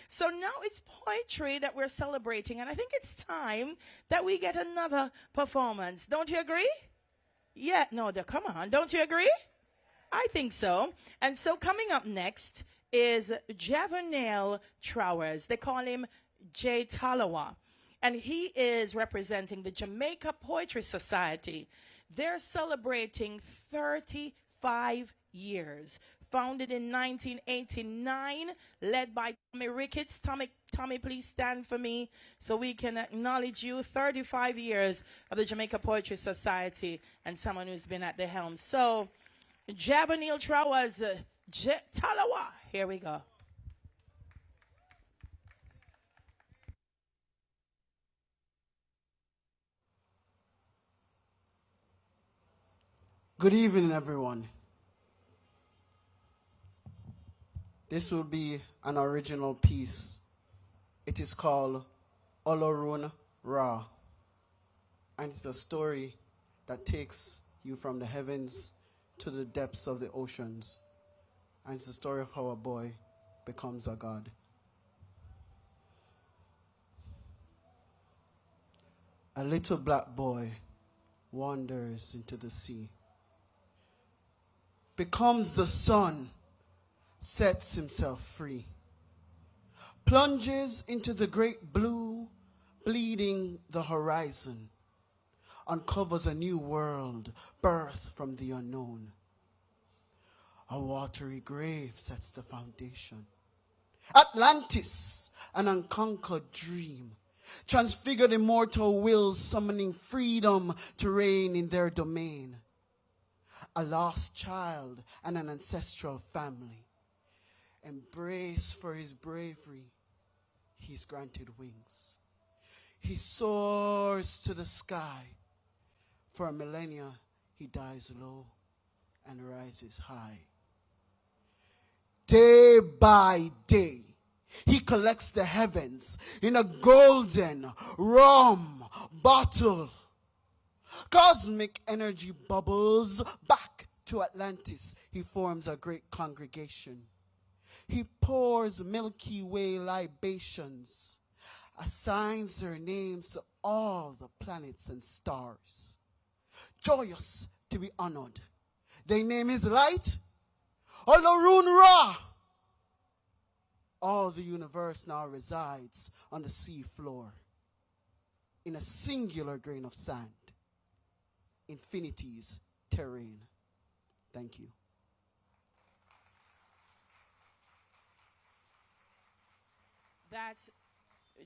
[SPEAKER 1] So now it's poetry that we're celebrating, and I think it's time that we get another performance. Don't you agree? Yeah, no, come on. Don't you agree? I think so. And so coming up next is Jamaica Trowers. They call him J. Talawa, and he is representing the Jamaica Poetry Society. They're celebrating 35 years. Founded in 1989, led by Tommy Ricketts. Tommy, please stand for me so we can acknowledge you. 35 years of the Jamaica Poetry Society and someone who's been at the helm. So, Jamaica Trowers, Talawa. Here we go.
[SPEAKER 10] Good evening, everyone. This will be an original piece. It is called Olorun Ra. And it's a story that takes you from the heavens to the depths of the oceans. And it's the story of how a boy becomes a god. A little black boy wanders into the sea, becomes the sun, sets himself free, plunges into the great blue, bleeding the horizon, uncovers a new world, birth from the unknown. A watery grave sets the foundation. Atlantis, an unconquered dream, transfigured immortal wills summoning freedom to reign in their domain. A lost child and an ancestral family. Embraced for his bravery, he's granted wings. He soars to the sky. For a millennia, he dies low and rises high. Day by day, he collects the heavens in a golden rum bottle. Cosmic energy bubbles back to Atlantis. He forms a great congregation. He pours Milky Way libations, assigns their names to all the planets and stars. Joyous to be honored, they name his light Olorun Ra. All the universe now resides on the sea floor, in a singular grain of sand, infinity's terrain. Thank you.
[SPEAKER 1] That's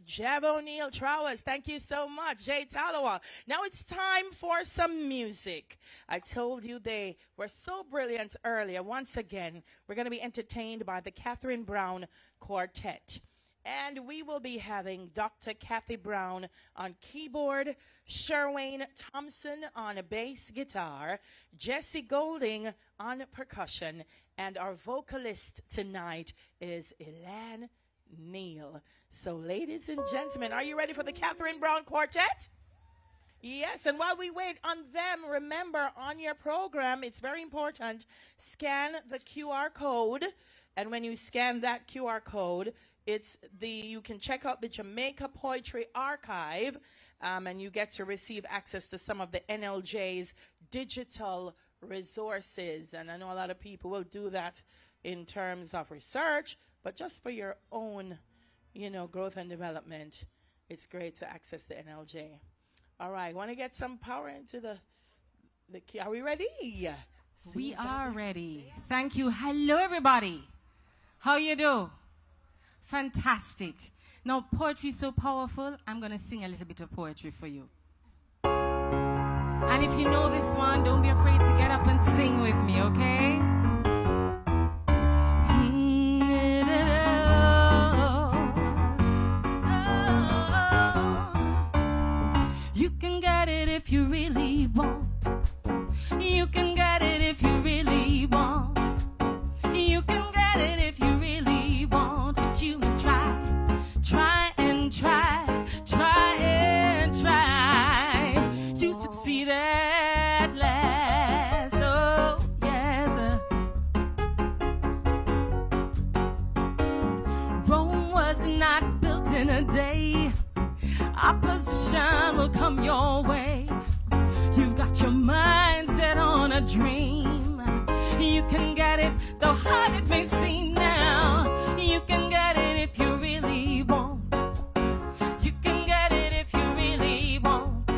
[SPEAKER 1] Jamaica Trowers. Thank you so much, Jay Talawa. Now it's time for some music. I told you they were so brilliant earlier. Once again, we're going to be entertained by the Catherine Brown Quartet. And we will be having Dr. Kathy Brown on keyboard, Sherwayne Thompson on bass guitar, Jesse Golding on percussion, and our vocalist tonight is Elan Neal. So, ladies and gentlemen, are you ready for the Catherine Brown Quartet? Yes, and while we wait on them, remember on your program, it's very important, scan the QR code. And when you scan that QR code, you can check out the Jamaica Poetry Archive, and you get to receive access to some of the NLJ's digital resources. And I know a lot of people will do that in terms of research, but just for your own, growth and development, it's great to access the NLJ. All right, want to get some power into the key. Are we ready?
[SPEAKER 11] We are ready. Thank you. Hello, everybody. How you do? Fantastic. Now, poetry is so powerful, I'm going to sing a little bit of poetry for you. And if you know this one, don't be afraid to get up and sing with me, okay? You can get it if you really want. You can get it if you really want. You can get it if you really want. But you must try, try and try, try and try. You succeed at last, oh yes. Rome was not built in a day. Opposition will come your way. You've got your mind set on a dream. You can get it, though hard it may seem now. You can get it if you really want. You can get it if you really want.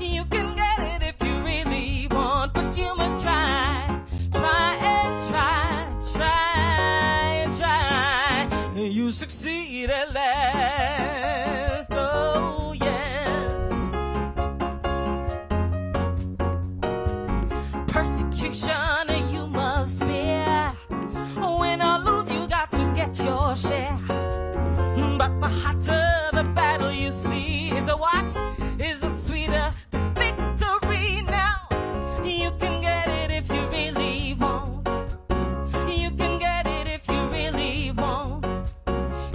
[SPEAKER 11] You can get it if you really want. But you must try, try and try, try and try. You succeed at last, oh yes. Persecution you must bear. Win or lose, you got to get your share. But the hotter the battle you see is a what? Is a sweeter the victory now. You can get it if you really want. You can get it if you really want.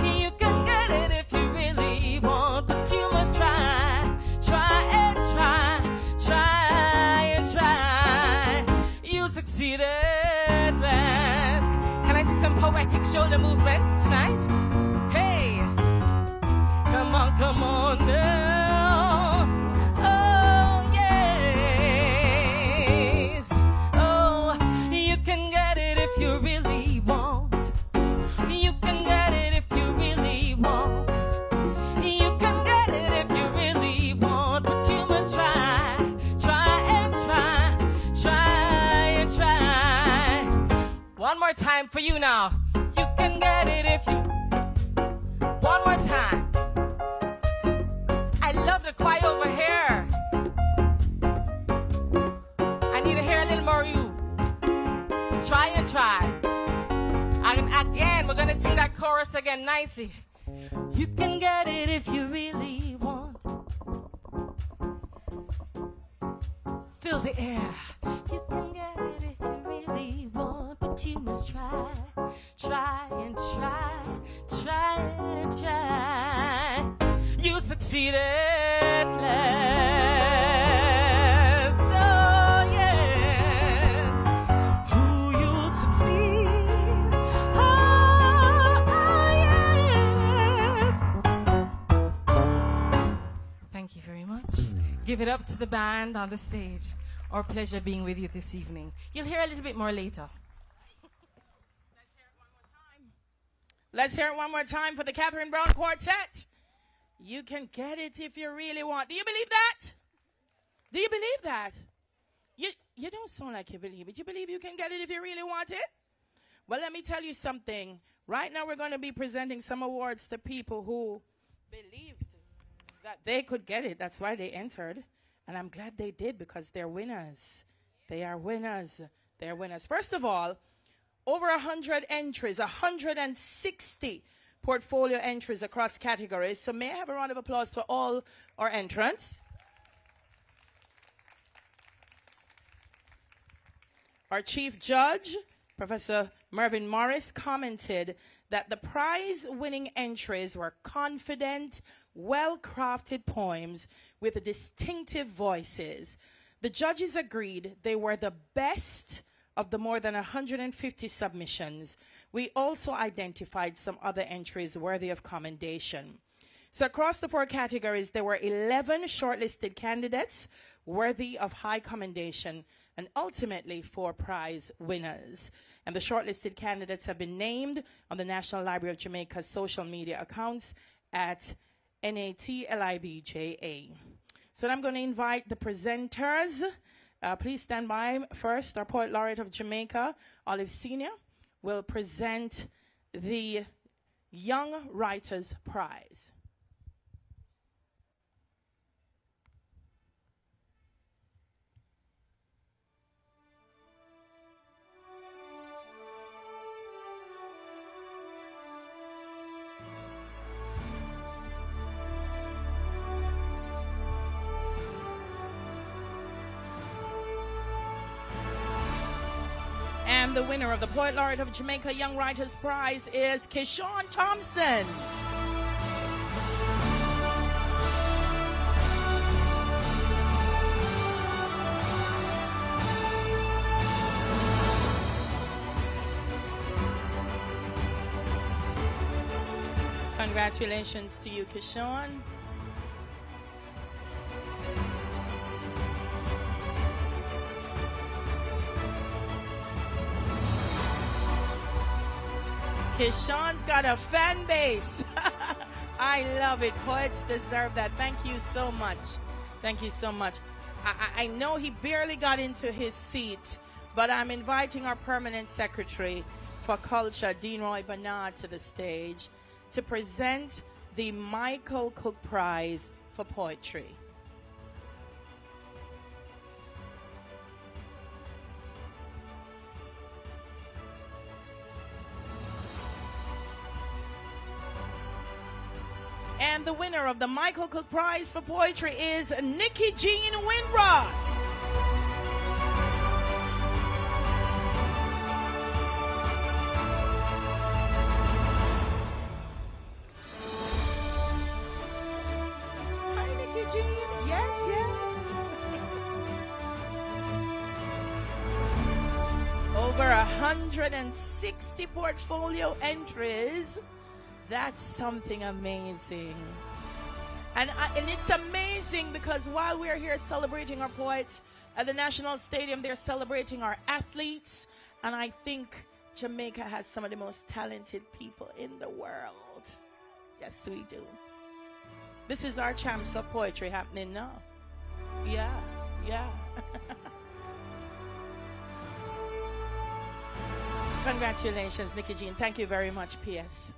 [SPEAKER 11] You can get it if you really want. But you must try, try and try, try and try. You succeeded at last. Can I see some poetic shoulder movements tonight? Hey, come on now. Oh, yes. Oh, you can get it if you really want. You can get it if you really want. You can get it if you really want. But you must try, try and try, try and try. One more time for you now. You can get it if you. One more time. I love the choir over here. I need to hear a little more of you. Try and try. And again, we're going to sing that chorus again nicely. You can get it if you really want. Fill the air. You can get it if you really want. But you must try, try and try, try and try. You succeeded at last. Oh, yes. Who you succeed. Oh, yes. Thank you very much. Give it up to the band on the stage. Our pleasure being with you this evening. You'll hear a little bit more later.
[SPEAKER 1] Let's hear it one more time for the Catherine Brown Quartet. You can get it if you really want. Do you believe that? Do you believe that? You don't sound like you believe it. You believe you can get it if you really want it? Well, let me tell you something. Right now we're going to be presenting some awards to people who believed that they could get it. That's why they entered. And I'm glad they did because they're winners. They are winners. They're winners. First of all, over 100 entries, 160 portfolio entries across categories. So may I have a round of applause for all our entrants? Our chief judge, Professor Mervyn Morris, commented that the prize-winning entries were confident, well-crafted poems with distinctive voices. The judges agreed they were the best of the more than 150 submissions. We also identified some other entries worthy of commendation. So across the 4 categories, there were 11 shortlisted candidates worthy of high commendation, and ultimately 4 prize winners. And the shortlisted candidates have been named on the National Library of Jamaica's social media accounts at NATLIBJA. So I'm going to invite the presenters. Please stand by. First, our Poet Laureate of Jamaica, Olive Senior, will present the Young Writers Prize. And the winner of the Poet Laureate of Jamaica Young Writers Prize is Keyshawn Thompson. Congratulations to you, Keyshawn. Keyshawn's got a fan base. I love it. Poets deserve that. Thank you so much. Thank you so much. I know he barely got into his seat, but I'm inviting our permanent secretary for culture, Dean Roy Bernard, to the stage to present the Michael Cook Prize for Poetry. And the winner of the Michael Cook Prize for Poetry is Nikki Jean Windross. Hi, Nikki Jean. Yes, yes. Over 160 portfolio entries. That's something amazing. And it's amazing because while we're here celebrating our poets at the National Stadium, they're celebrating our athletes. And I think Jamaica has some of the most talented people in the world. Yes, we do. This is our Champs of Poetry happening now. Yeah, yeah. Congratulations, Nikki Jean. Thank you very much, PS.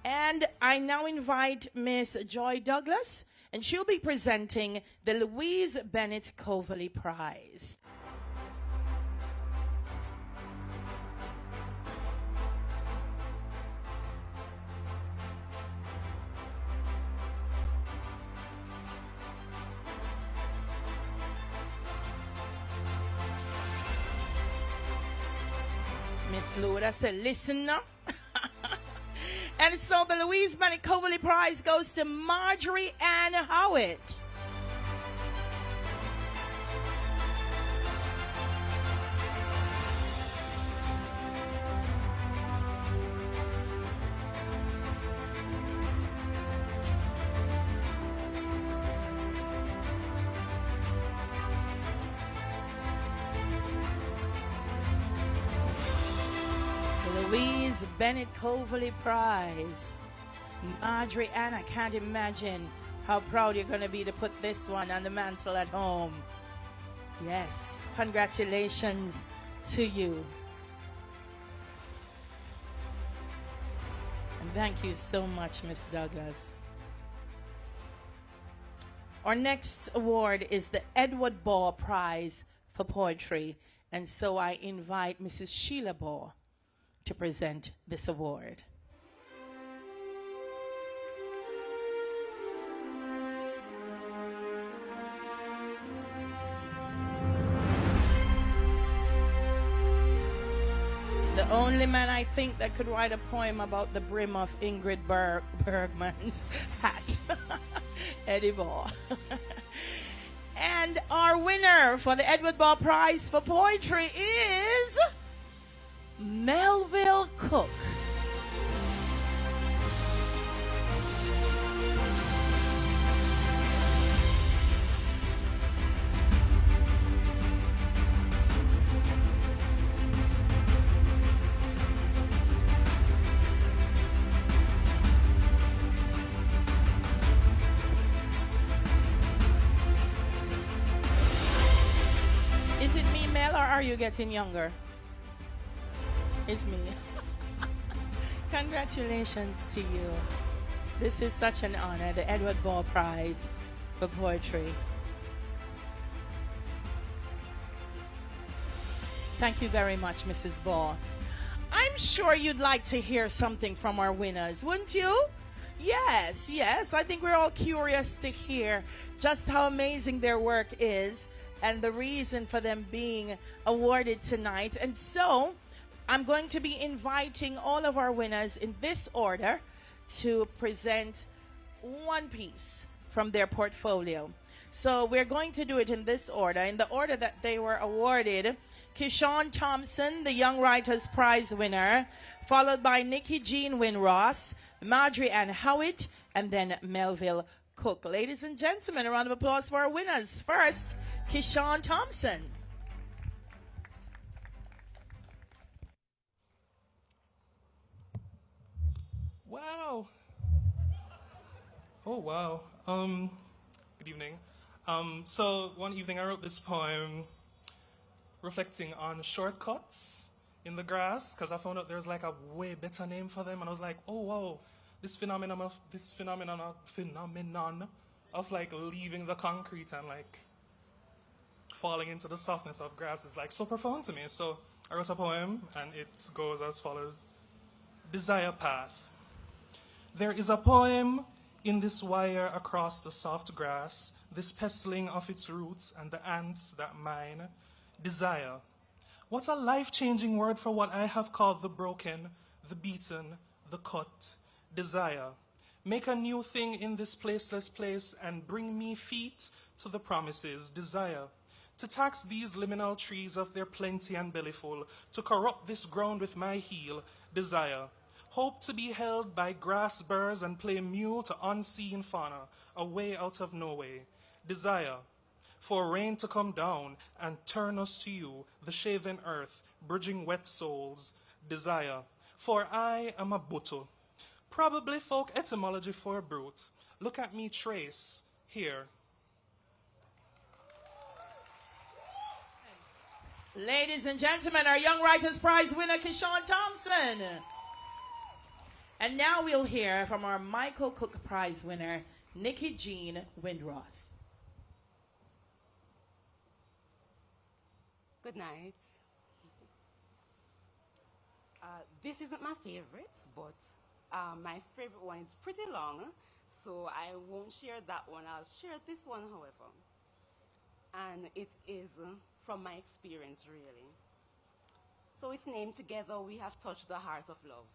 [SPEAKER 1] And I now invite Miss Joy Douglas, and she'll be presenting the Louise Bennett Coverley Prize. Miss Luda said, listen now. And so the Louise Bennett Coverley Prize goes to Marjorie Ann Howitt. Louise Bennett Coverley Prize. Marjorie Ann, I can't imagine how proud you're going to be to put this one on the mantle at home. Yes, congratulations to you. And thank you so much, Miss Douglas. Our next award is the Edward Baugh Prize for Poetry. And so I invite Mrs. Sheila Baugh to present this award. the only man I think that could write a poem about the brim of Ingrid Bergman's hat. Eddie Ball. And our winner for the Edward Ball Prize for Poetry is Melville Cook. Is it me, Mel, or are you getting younger? It's me. Congratulations to you. This is such an honor, the Edward Ball Prize for Poetry. Thank you very much, Mrs. Ball. I'm sure you'd like to hear something from our winners, wouldn't you? Yes, yes. I think we're all curious to hear just how amazing their work is and the reason for them being awarded tonight. And so I'm going to be inviting all of our winners in this order to present one piece from their portfolio. So we're going to do it in this order, in the order that they were awarded. Keyshawn Thompson, the Young Writers Prize winner, followed by Nikki Jean Wynne-Ross, Marjorie Ann Howitt, and then Melville Cook. Ladies and gentlemen, a round of applause for our winners. First, Keyshawn Thompson.
[SPEAKER 12] Wow. Oh, wow. Good evening. So one evening I wrote this poem reflecting on shortcuts in the grass, because I found out there's like a way better name for them, and I was like, oh wow, this phenomenon of like leaving the concrete and like falling into the softness of grass is like so profound to me. So I wrote a poem, and it goes as follows. Desire Path. There is a poem in this wire across the soft grass, this pestling of its roots and the ants that mine. Desire. What a life-changing word for what I have called the broken, the beaten, the cut. Desire. Make a new thing in this placeless place and bring me feet to the promises. Desire. To tax these liminal trees of their plenty and bellyful, to corrupt this ground with my heel. Desire. Hope to be held by grass burrs and play mule to unseen fauna, a way out of no way. Desire. For rain to come down and turn us to you, the shaven earth, bridging wet souls. Desire. For I am a butu, probably folk etymology for a brute. Look at me trace, here.
[SPEAKER 1] Ladies and gentlemen, our Young Writers Prize winner, Keyshawn Thompson. And now we'll hear from our Michael Cook Prize winner, Nikki Jean Wynne-Ross.
[SPEAKER 13] Good night. This isn't my favorite, but my favorite one is pretty long, so I won't share that one. I'll share this one, however. And it is from my experience, really. So it's named Together We Have Touched the Heart of Love.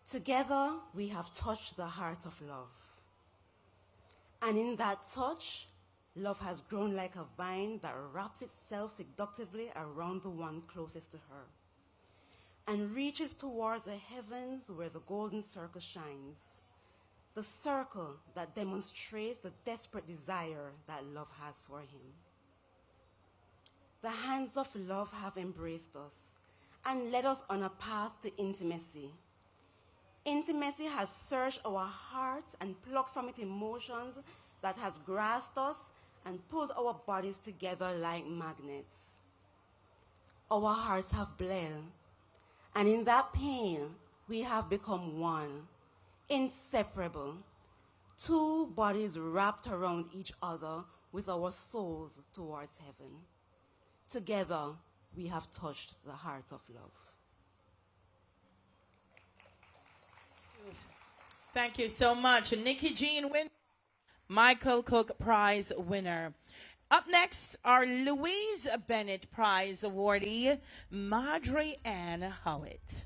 [SPEAKER 13] Together we have touched the heart of love. And in that touch, love has grown like a vine that wraps itself seductively around the one closest to her and reaches towards the heavens where the golden circle shines, the circle that demonstrates the desperate desire that love has for him. The hands of love have embraced us and led us on a path to intimacy. Intimacy has searched our hearts and plucked from it emotions that has grasped us and pulled our bodies together like magnets. Our hearts have bled, and in that pain, we have become one, inseparable, two bodies wrapped around each other with our souls towards heaven. Together, we have touched the heart of love.
[SPEAKER 1] Thank you so much. Nikki Jean Wynne, Michael Cook Prize winner. Up next, our Louise Bennett Prize awardee, Marjorie Ann Howitt.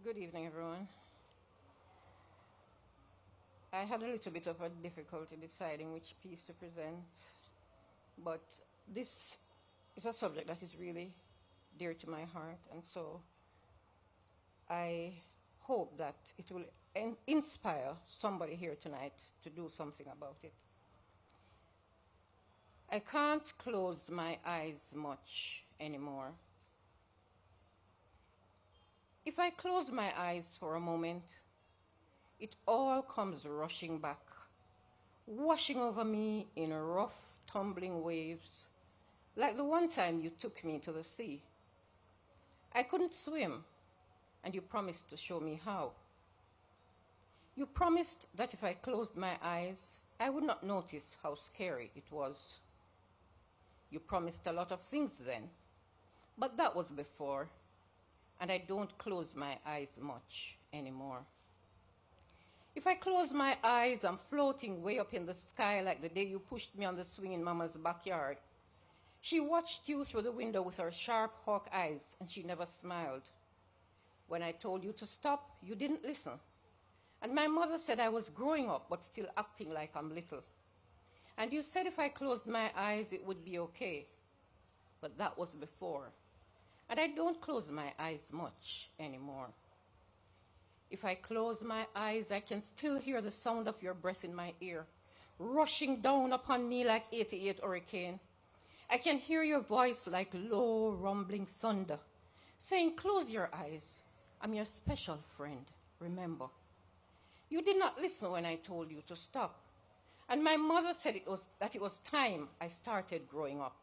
[SPEAKER 14] Good evening, everyone. I had a little bit of a difficulty deciding which piece to present, but this is a subject that is really dear to my heart, and so I hope that it will inspire somebody here tonight to do something about it. I can't close my eyes much anymore. If I close my eyes for a moment, it all comes rushing back, washing over me in rough, tumbling waves, like the one time you took me to the sea. I couldn't swim, and you promised to show me how. You promised that if I closed my eyes, I would not notice how scary it was. You promised a lot of things then, but that was before, and I don't close my eyes much anymore. If I close my eyes, I'm floating way up in the sky like the day you pushed me on the swing in Mama's backyard. She watched you through the window with her sharp hawk eyes, and she never smiled. When I told you to stop, you didn't listen. And my mother said I was growing up, but still acting like I'm little. And you said if I closed my eyes, it would be okay. But that was before. And I don't close my eyes much anymore. If I close my eyes, I can still hear the sound of your breath in my ear, rushing down upon me like 88 hurricane. I can hear your voice like low, rumbling thunder, saying, close your eyes. I'm your special friend, remember. You did not listen when I told you to stop. And my mother said that it was time I started growing up.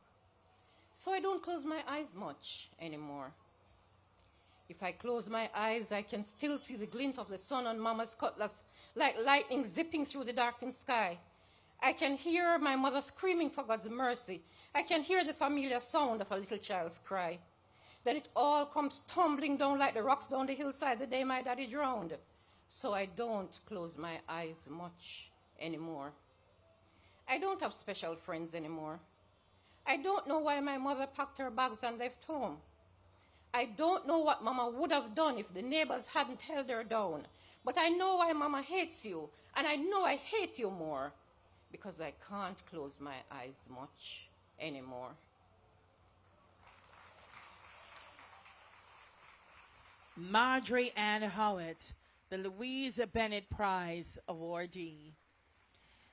[SPEAKER 14] So I don't close my eyes much anymore. If I close my eyes, I can still see the glint of the sun on Mama's cutlass, like lightning zipping through the darkened sky. I can hear my mother screaming for God's mercy. I can hear the familiar sound of a little child's cry. Then it all comes tumbling down like the rocks down the hillside the day my daddy drowned. So I don't close my eyes much anymore. I don't have special friends anymore. I don't know why my mother packed her bags and left home. I don't know what Mama would have done if the neighbors hadn't held her down. But I know why Mama hates you, and I know I hate you more, because I can't close my eyes much anymore.
[SPEAKER 1] Marjorie Ann Howitt, the Louise Bennett Prize awardee.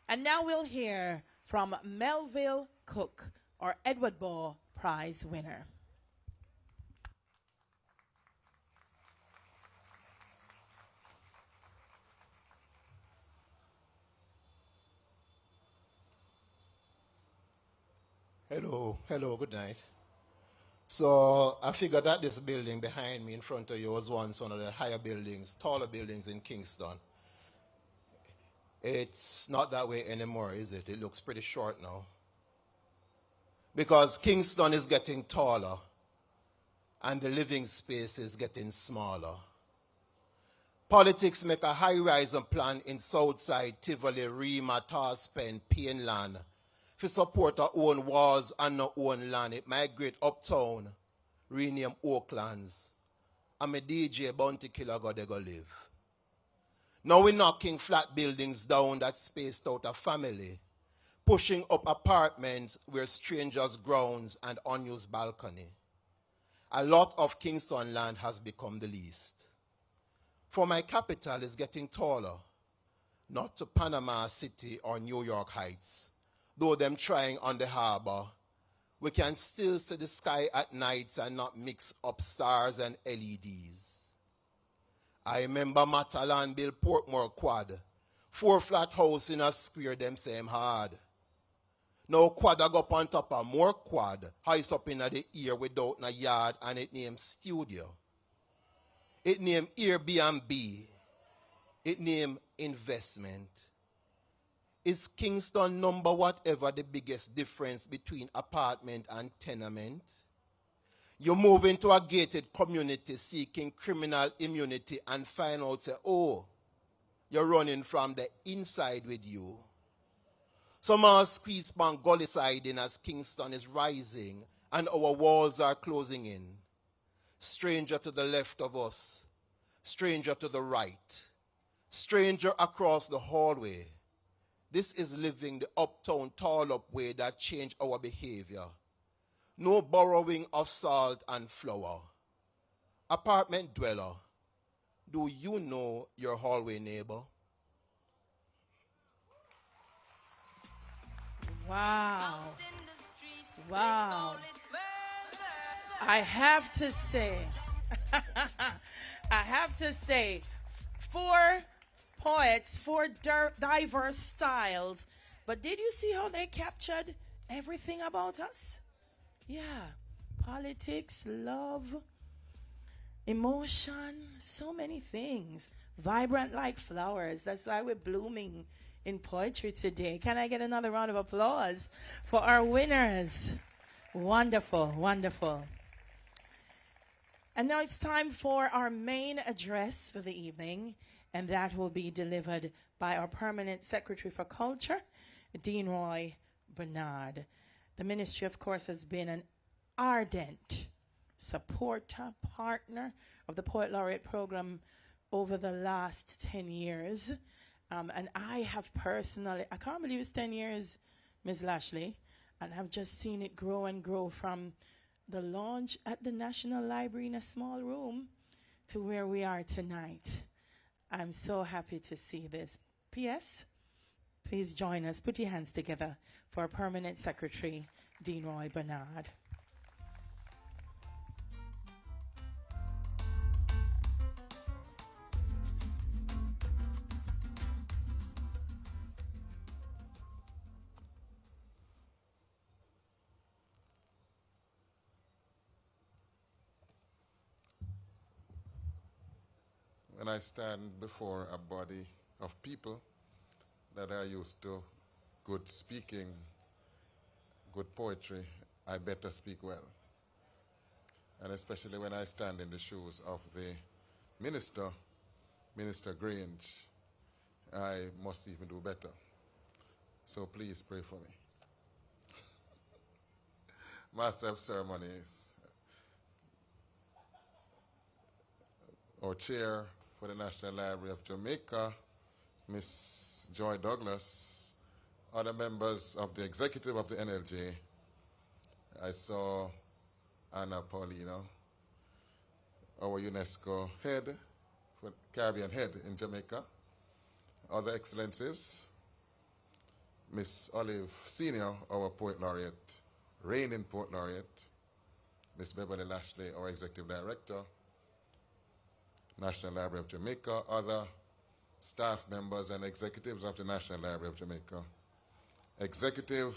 [SPEAKER 1] And now we'll hear from Melville Cook, our Edward Ball Prize winner.
[SPEAKER 15] Hello, good night. So I figured that this building behind me in front of you was once one of the higher buildings, taller buildings in Kingston. It's not that way anymore, is it? It looks pretty short now. Because Kingston is getting taller and the living space is getting smaller. Politics make a high-rise plan in Southside, Tivoli, Rima, Tarspen, Pineland, for support our own walls and our own land. It migrate uptown, rename Oaklands. And my DJ Bounty Killer go they go live. Now we're knocking flat buildings down that spaced out a family, pushing up apartments where strangers' grounds and unused balcony. A lot of Kingston land has become the least. For my capital is getting taller, not to Panama City or New York Heights. Though them trying on the harbor, we can still see the sky at nights and not mix up stars and LEDs. I remember Matalan built Portmore Quad, 4 flat house in a square, them same hard. Now quad I go up on top of more quad, house up in the ear without a yard, and it named studio. It named Airbnb. It named investment. Is Kingston number whatever the biggest difference between apartment and tenement? You move into a gated community seeking criminal immunity and find out, say, oh, you're running from the inside with you. Some are squeezed on gully siding as Kingston is rising and our walls are closing in. Stranger to the left of us, stranger to the right, stranger across the hallway. This is living the uptown tall-up way that changed our behavior. No borrowing of salt and flour. Apartment dweller, do you know your hallway neighbor?
[SPEAKER 1] Wow. Wow. I have to say, 4 poets, 4 diverse styles. But did you see how they captured everything about us? Yeah. Politics, love, emotion, so many things. Vibrant like flowers. That's why we're blooming in poetry today. Can I get another round of applause for our winners? Wonderful, wonderful. And now it's time for our main address for the evening, and that will be delivered by our Permanent Secretary for Culture, Dean Roy Bernard. The ministry, of course, has been an ardent supporter, partner of the Poet Laureate program over the last 10 years. And I have personally, I can't believe it's 10 years, Ms. Lashley, and I've just seen it grow and grow from the launch at the National Library in a small room to where we are tonight. I'm so happy to see this. P.S. Please join us. Put your hands together for our Permanent Secretary, Dean Roy Bernard.
[SPEAKER 16] When I stand before a body of people that are used to good speaking, good poetry, I better speak well. And especially when I stand in the shoes of the minister, Minister Grange, I must even do better. So please pray for me. Master of Ceremonies, our chair for the National Library of Jamaica, Miss Joy Douglas, other members of the executive of the NLJ. I saw Anna Paulino, our UNESCO head, for Caribbean head in Jamaica. Other excellencies, Miss Olive Senior, our Poet Laureate, reigning Poet Laureate, Miss Beverly Lashley, our Executive Director, National Library of Jamaica, other staff members and executives of the National Library of Jamaica, executive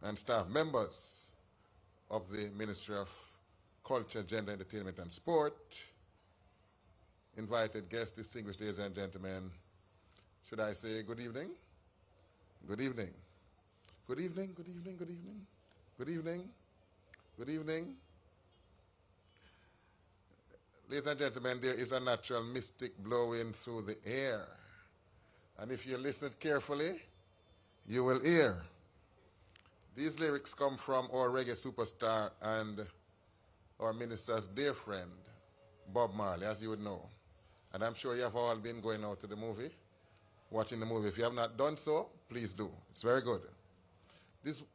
[SPEAKER 16] and staff members of the Ministry of Culture, Gender, Entertainment and Sport, invited guests, distinguished ladies and gentlemen. Should I say good evening? Good evening. Good evening, good evening, good evening. Good evening. Good evening. Ladies and gentlemen, there is a natural mystic blowing through the air. And if you listen carefully, you will hear. These lyrics come from our reggae superstar and our minister's dear friend, Bob Marley, as you would know. And I'm sure you have all been going out to the movie, watching the movie. If you have not done so, please do. It's very good.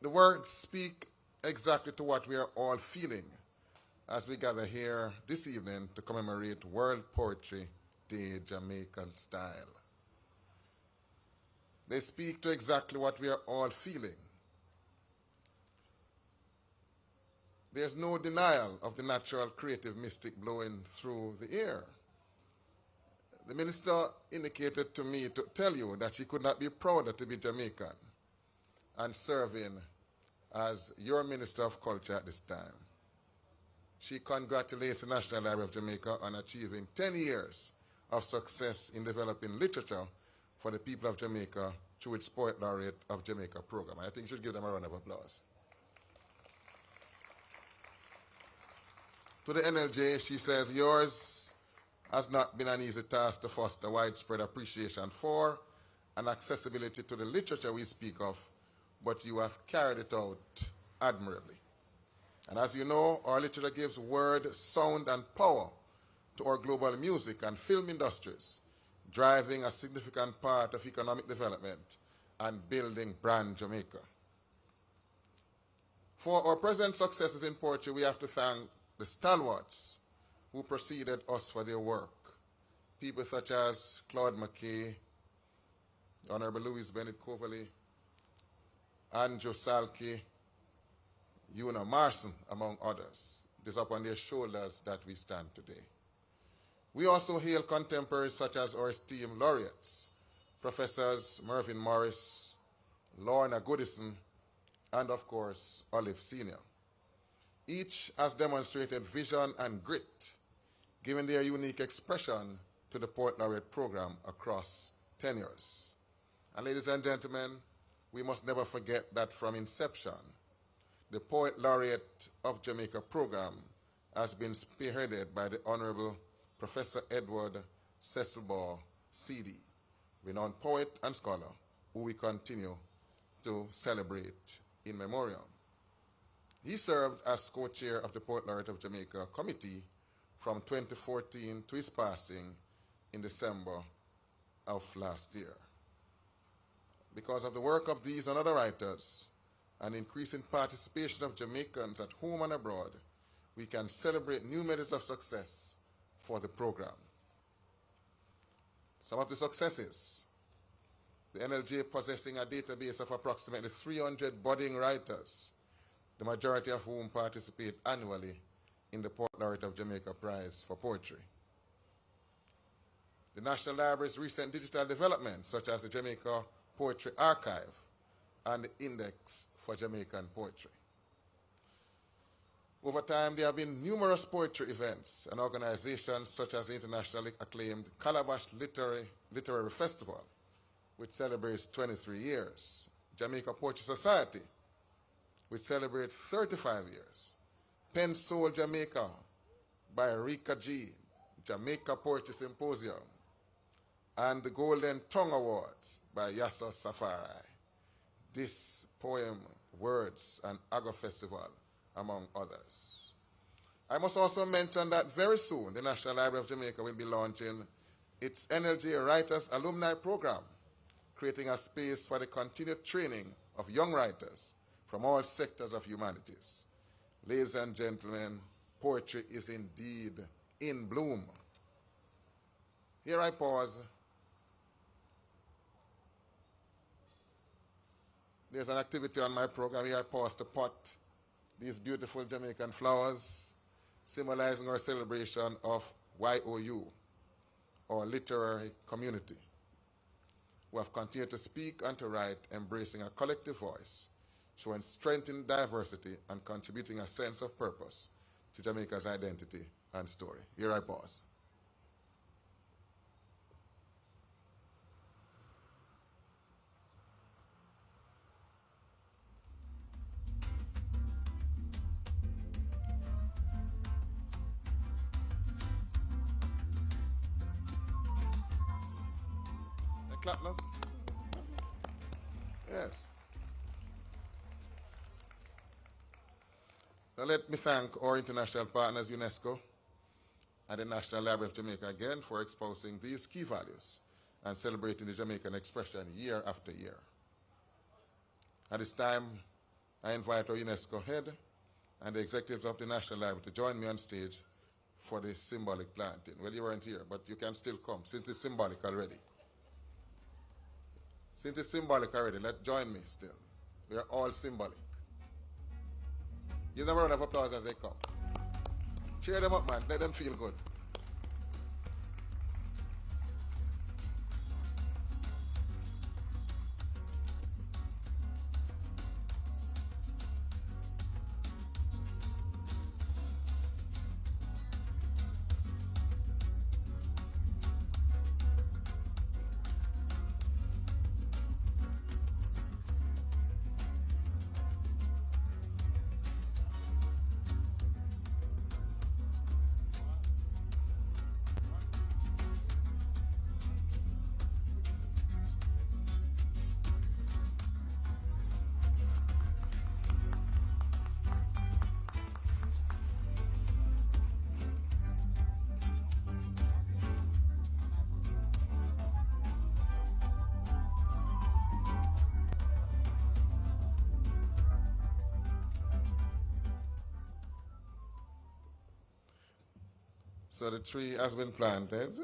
[SPEAKER 16] The words speak exactly to what we are all feeling as we gather here this evening to commemorate World Poetry Day Jamaican style. They speak to exactly what we are all feeling. There's no denial of the natural creative mystic blowing through the air. The minister indicated to me to tell you that she could not be prouder to be Jamaican and serving as your Minister of Culture at this time. She congratulates the National Library of Jamaica on achieving 10 years of success in developing literature for the people of Jamaica through its Poet Laureate of Jamaica program. I think you should give them a round of applause. To the NLJ, she says, yours has not been an easy task to foster widespread appreciation for and accessibility to the literature we speak of, but you have carried it out admirably. And as you know, our literature gives word, sound, and power to our global music and film industries, driving a significant part of economic development and building brand Jamaica. For our present successes in poetry, we have to thank the stalwarts who preceded us for their work. People such as Claude McKay, Honorable Louis Bennett Coverley, Andrew Salke, Una Marson, among others. It is upon their shoulders that we stand today. We also hail contemporaries such as our esteemed laureates, Professors Mervyn Morris, Lorna Goodison, and of course, Olive Sr. Each has demonstrated vision and grit, giving their unique expression to the Poet Laureate program across tenures. And ladies and gentlemen, we must never forget that from inception, the Poet Laureate of Jamaica program has been spearheaded by the Honorable Professor Edward Cecilbaugh, CD, renowned poet and scholar, who we continue to celebrate in memoriam. He served as co-chair of the Poet Laureate of Jamaica Committee from 2014 to his passing in December of last year. Because of the work of these and other writers and increasing participation of Jamaicans at home and abroad, we can celebrate new methods of success for the program. Some of the successes: the NLJ possessing a database of approximately 300 budding writers, the majority of whom participate annually in the Poet Laureate of Jamaica Prize for Poetry. The National Library's recent digital developments, such as the Jamaica Poetry Archive and the Index for Jamaican Poetry. Over time, there have been numerous poetry events and organizations such as the internationally acclaimed Calabash Literary Festival, which celebrates 23 years, Jamaica Poetry Society, which celebrates 35 years, Pen Soul Jamaica by Rika G, Jamaica Poetry Symposium, and the Golden Tongue Awards by Yassa Safari, This Poem, Words, and Agua Festival, among others. I must also mention that very soon the National Library of Jamaica will be launching its NLJ Writers Alumni Program, creating a space for the continued training of young writers from all sectors of humanities. Ladies and gentlemen, poetry is indeed in bloom. Here I pause. There's an activity on my program. Here I pause to pot these beautiful Jamaican flowers, symbolizing our celebration of YOU, our literary community, who have continued to speak and to write, embracing a collective voice, showing strength in diversity and contributing a sense of purpose to Jamaica's identity and story. Here I pause. Clap now. Yes. Now let me thank our international partners, UNESCO, and the National Library of Jamaica again for espousing these key values and celebrating the Jamaican expression year after year. At this time, I invite our UNESCO head and the executives of the National Library to join me on stage for the symbolic planting. Well, you weren't here, but you can still come since it's symbolic already. Since it's symbolic already, let's join me still. We are all symbolic. Give them a round of applause as they come. Cheer them up, man. Let them feel good. So the tree has been planted,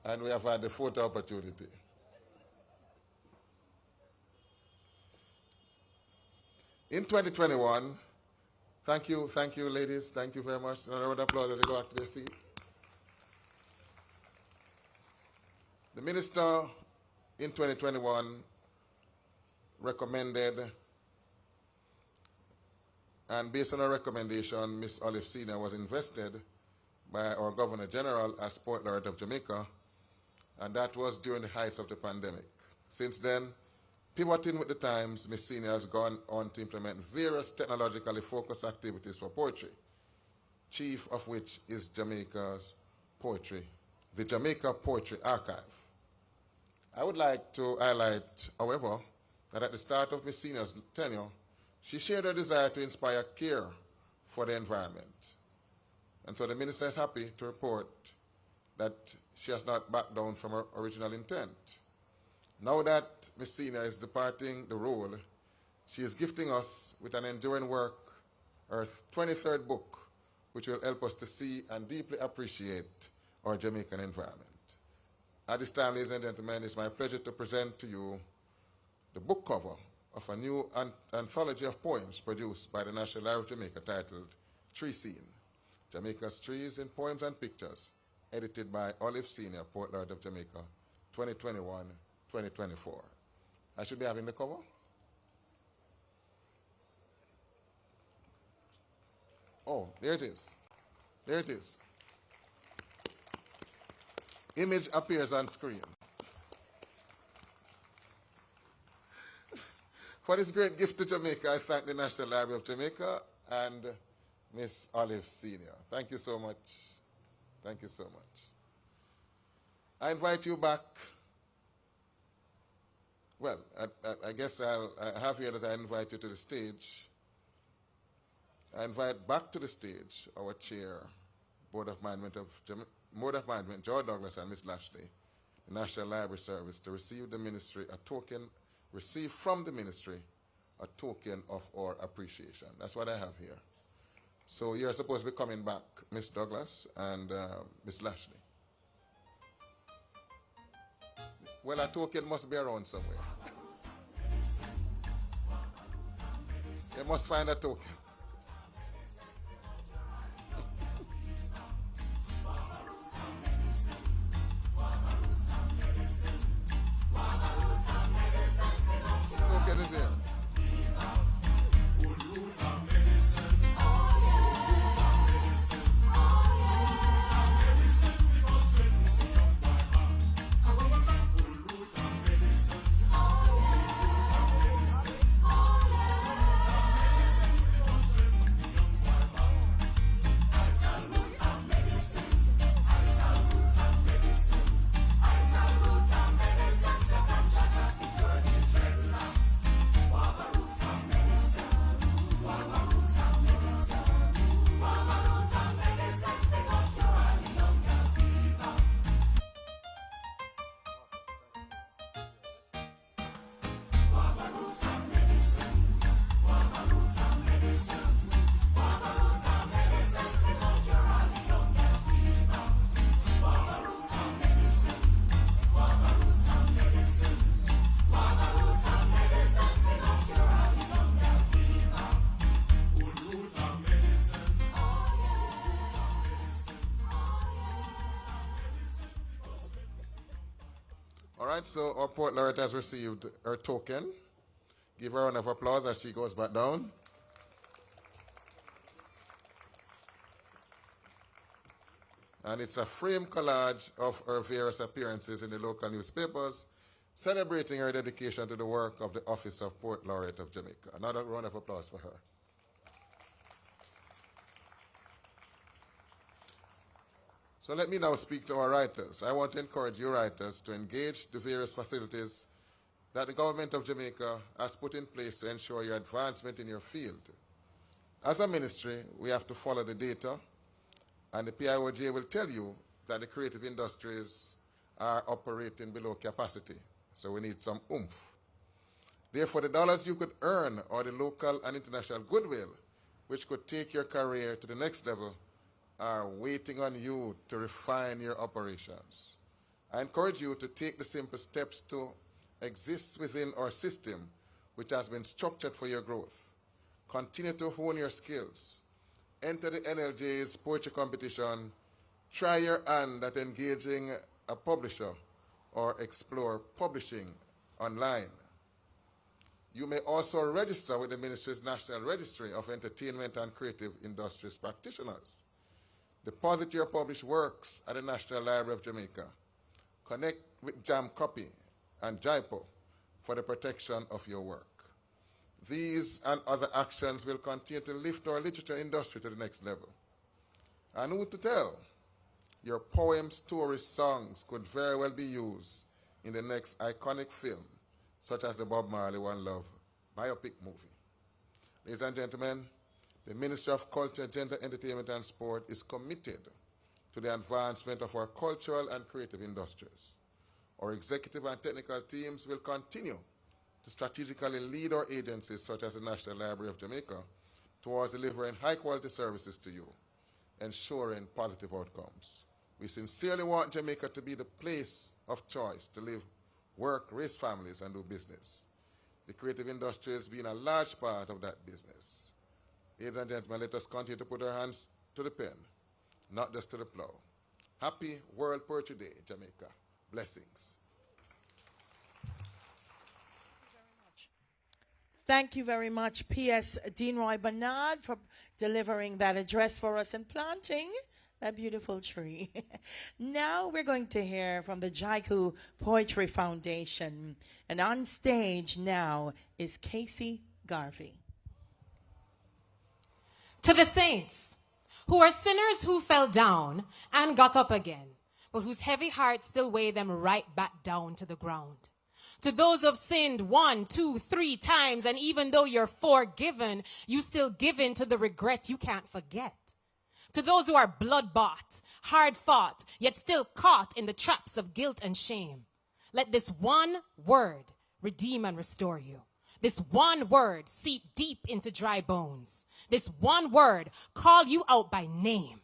[SPEAKER 16] and we have had the photo opportunity. In 2021, thank you, ladies. Thank you very much. Another round of applause as they go back to their seat. The minister in 2021 recommended, and based on a recommendation, Ms. Olive Senior was invested by our Governor General as Port Laureate of Jamaica, and that was during the heights of the pandemic. Since then, pivoting with the times, Ms. Senior has gone on to implement various technologically focused activities for poetry, chief of which is Jamaica's poetry, the Jamaica Poetry Archive. I would like to highlight, however, that at the start of Ms. Senior's tenure, she shared her desire to inspire care for the environment. And so the minister is happy to report that she has not backed down from her original intent. Now that Ms. Senior is departing the role, she is gifting us with an enduring work, her 23rd book, which will help us to see and deeply appreciate our Jamaican environment. At this time, ladies and gentlemen, it's my pleasure to present to you the book cover of a new anthology of poems produced by the National Library of Jamaica titled Tree Scene, Jamaica's Trees in Poems and Pictures, edited by Olive Senior, Port Laureate of Jamaica, 2021-2024. I should be having the cover. Oh, there it is. There it is. Image appears on screen. For this great gift to Jamaica, I thank the National Library of Jamaica and Miss Olive Senior. Thank you so much. Thank you so much. I invite you back. Well, I guess I have here that I invite you to the stage. I invite back to the stage our chair, Board of Management, Joe Douglas and Ms. Lashley, the National Library Service, to receive the ministry a token, receive from the ministry a token of our appreciation. That's what I have here. So you're supposed to be coming back, Ms. Douglas and Ms. Lashley. Well, a token must be around somewhere. They must find a token. Token is here. All right, so our Port Laureate has received her token. Give her a round of applause as she goes back down. And it's a frame collage of her various appearances in the local newspapers, celebrating her dedication to the work of the Office of Port Laureate of Jamaica. Another round of applause for her. So let me now speak to our writers. I want to encourage you writers to engage the various facilities that the government of Jamaica has put in place to ensure your advancement in your field. As a ministry, we have to follow the data, and the PIOJ will tell you that the creative industries are operating below capacity, so we need some oomph. Therefore, the dollars you could earn or the local and international goodwill, which could take your career to the next level, are waiting on you to refine your operations. I encourage you to take the simple steps to exist within our system, which has been structured for your growth. Continue to hone your skills. Enter the NLJ's poetry competition. Try your hand at engaging a publisher or explore publishing online. You may also register with the Ministry's National Registry of Entertainment and Creative Industries Practitioners. Deposit your published works at the National Library of Jamaica. Connect with Jam Copy and JIPO for the protection of your work. These and other actions will continue to lift our literature industry to the next level. And who to tell? Your poems, stories, songs could very well be used in the next iconic film, such as the Bob Marley One Love biopic movie. Ladies and gentlemen, the Ministry of Culture, Gender, Entertainment and Sport is committed to the advancement of our cultural and creative industries. Our executive and technical teams will continue to strategically lead our agencies, such as the National Library of Jamaica, towards delivering high-quality services to you, ensuring positive outcomes. We sincerely want Jamaica to be the place of choice to live, work, raise families, and do business. The creative industry has been a large part of that business. Ladies and gentlemen, let us continue to put our hands to the pen, not just to the plow. Happy World Poetry Day, Jamaica. Blessings.
[SPEAKER 1] Thank you very much, P.S. Dean Roy Bernard, for delivering that address for us and planting that beautiful tree. Now we're going to hear from the Jaiku Poetry Foundation. And on stage now is Casey Garvey.
[SPEAKER 17] To the saints, who are sinners who fell down and got up again, but whose heavy hearts still weigh them right back down to the ground. To those who've sinned 1, 2, 3 times, and even though you're forgiven, you still give in to the regret you can't forget. To those who are blood-bought, hard-fought, yet still caught in the traps of guilt and shame, let this one word redeem and restore you. This one word seep deep into dry bones. This one word call you out by name.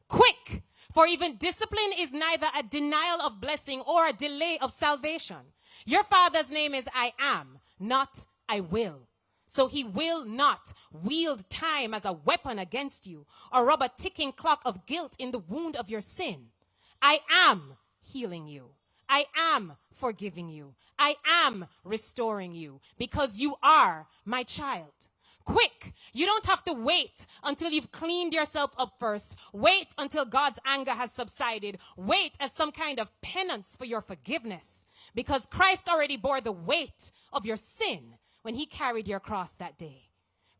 [SPEAKER 17] Quick! For even discipline is neither a denial of blessing or a delay of salvation. Your Father's name is I am, not I will. So he will not wield time as a weapon against you or rub a ticking clock of guilt in the wound of your sin. I am healing you. I am forgiving you. I am restoring you because you are my child. Quick, you don't have to wait until you've cleaned yourself up first. Wait until God's anger has subsided. Wait as some kind of penance for your forgiveness because Christ already bore the weight of your sin when he carried your cross that day.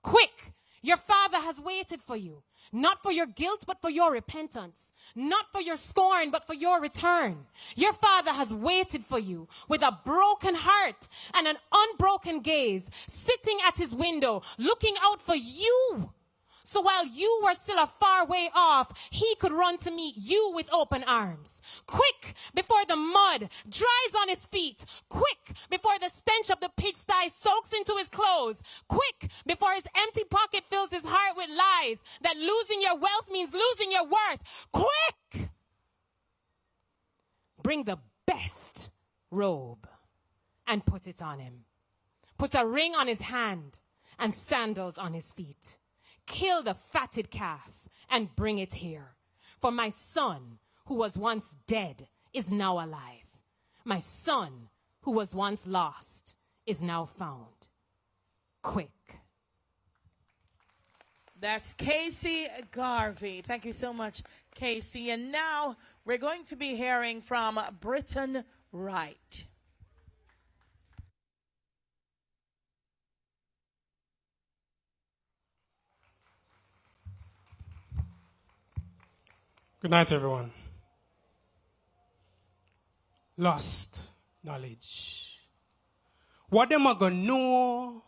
[SPEAKER 17] Quick, your Father has waited for you, not for your guilt, but for your repentance, not for your scorn, but for your return. Your Father has waited for you with a broken heart and an unbroken gaze, sitting at his window, looking out for you. So while you were still a far way off, he could run to meet you with open arms. Quick, before the mud dries on his feet. Quick, before the stench of the pigsty soaks into his clothes. Quick, before his empty pocket fills his heart with lies that losing your wealth means losing your worth. Quick! Bring the best robe and put it on him. Put a ring on his hand and sandals on his feet. Kill the fatted calf and bring it here. For my son, who was once dead, is now alive. My son, who was once lost, is now found. Quick.
[SPEAKER 1] That's Casey Garvey. Thank you so much, Casey. And now we're going to be hearing from Britton Wright.
[SPEAKER 18] Good night, everyone. Lost knowledge. What them a gonna know?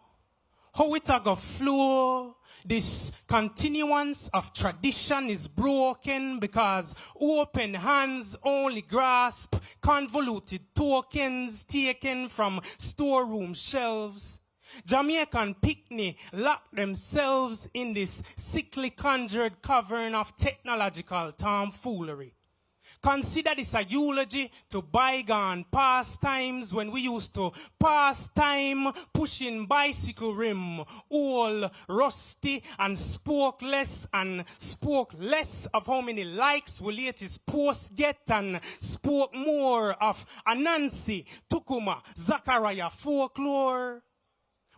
[SPEAKER 18] How it a gonna flow? This continuance of tradition is broken because open hands only grasp convoluted tokens taken from storeroom shelves. Jamaican picnic lock themselves in this sickly conjured cavern of technological tomfoolery. Consider this a eulogy to bygone pastimes when we used to pass time pushing bicycle rim, all rusty and spoke less of how many likes we latest post get and spoke more of Anansi, Tukuma, Zachariah folklore.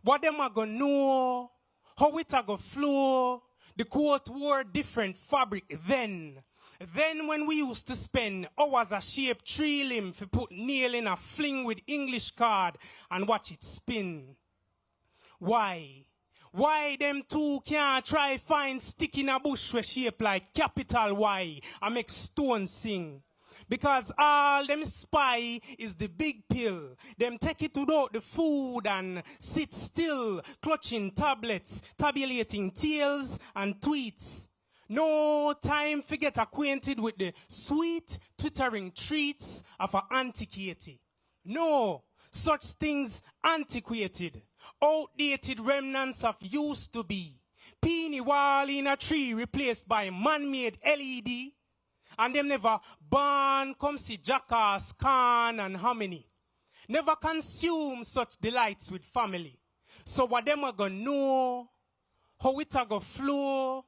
[SPEAKER 18] What them a gonna know, how it a gonna flow, the quote wore different fabric then. Then when we used to spend hours a shape tree limb to put nail in a fling with English card and watch it spin. Why? Why them two can't try find stick in a bush where shape like capital Y and make stone sing? Because all them spy is the big pill. Them take it without the food and sit still, clutching tablets, tabulating tales and tweets. No time to get acquainted with the sweet, twittering treats of an antiquity. No, such things antiquated, outdated remnants of used to be. Peony wall in a tree replaced by man-made LED. And them never born come see jackass, Khan and Hominy. Never consume such delights with family. So what them a gonna know, how it a gonna flow,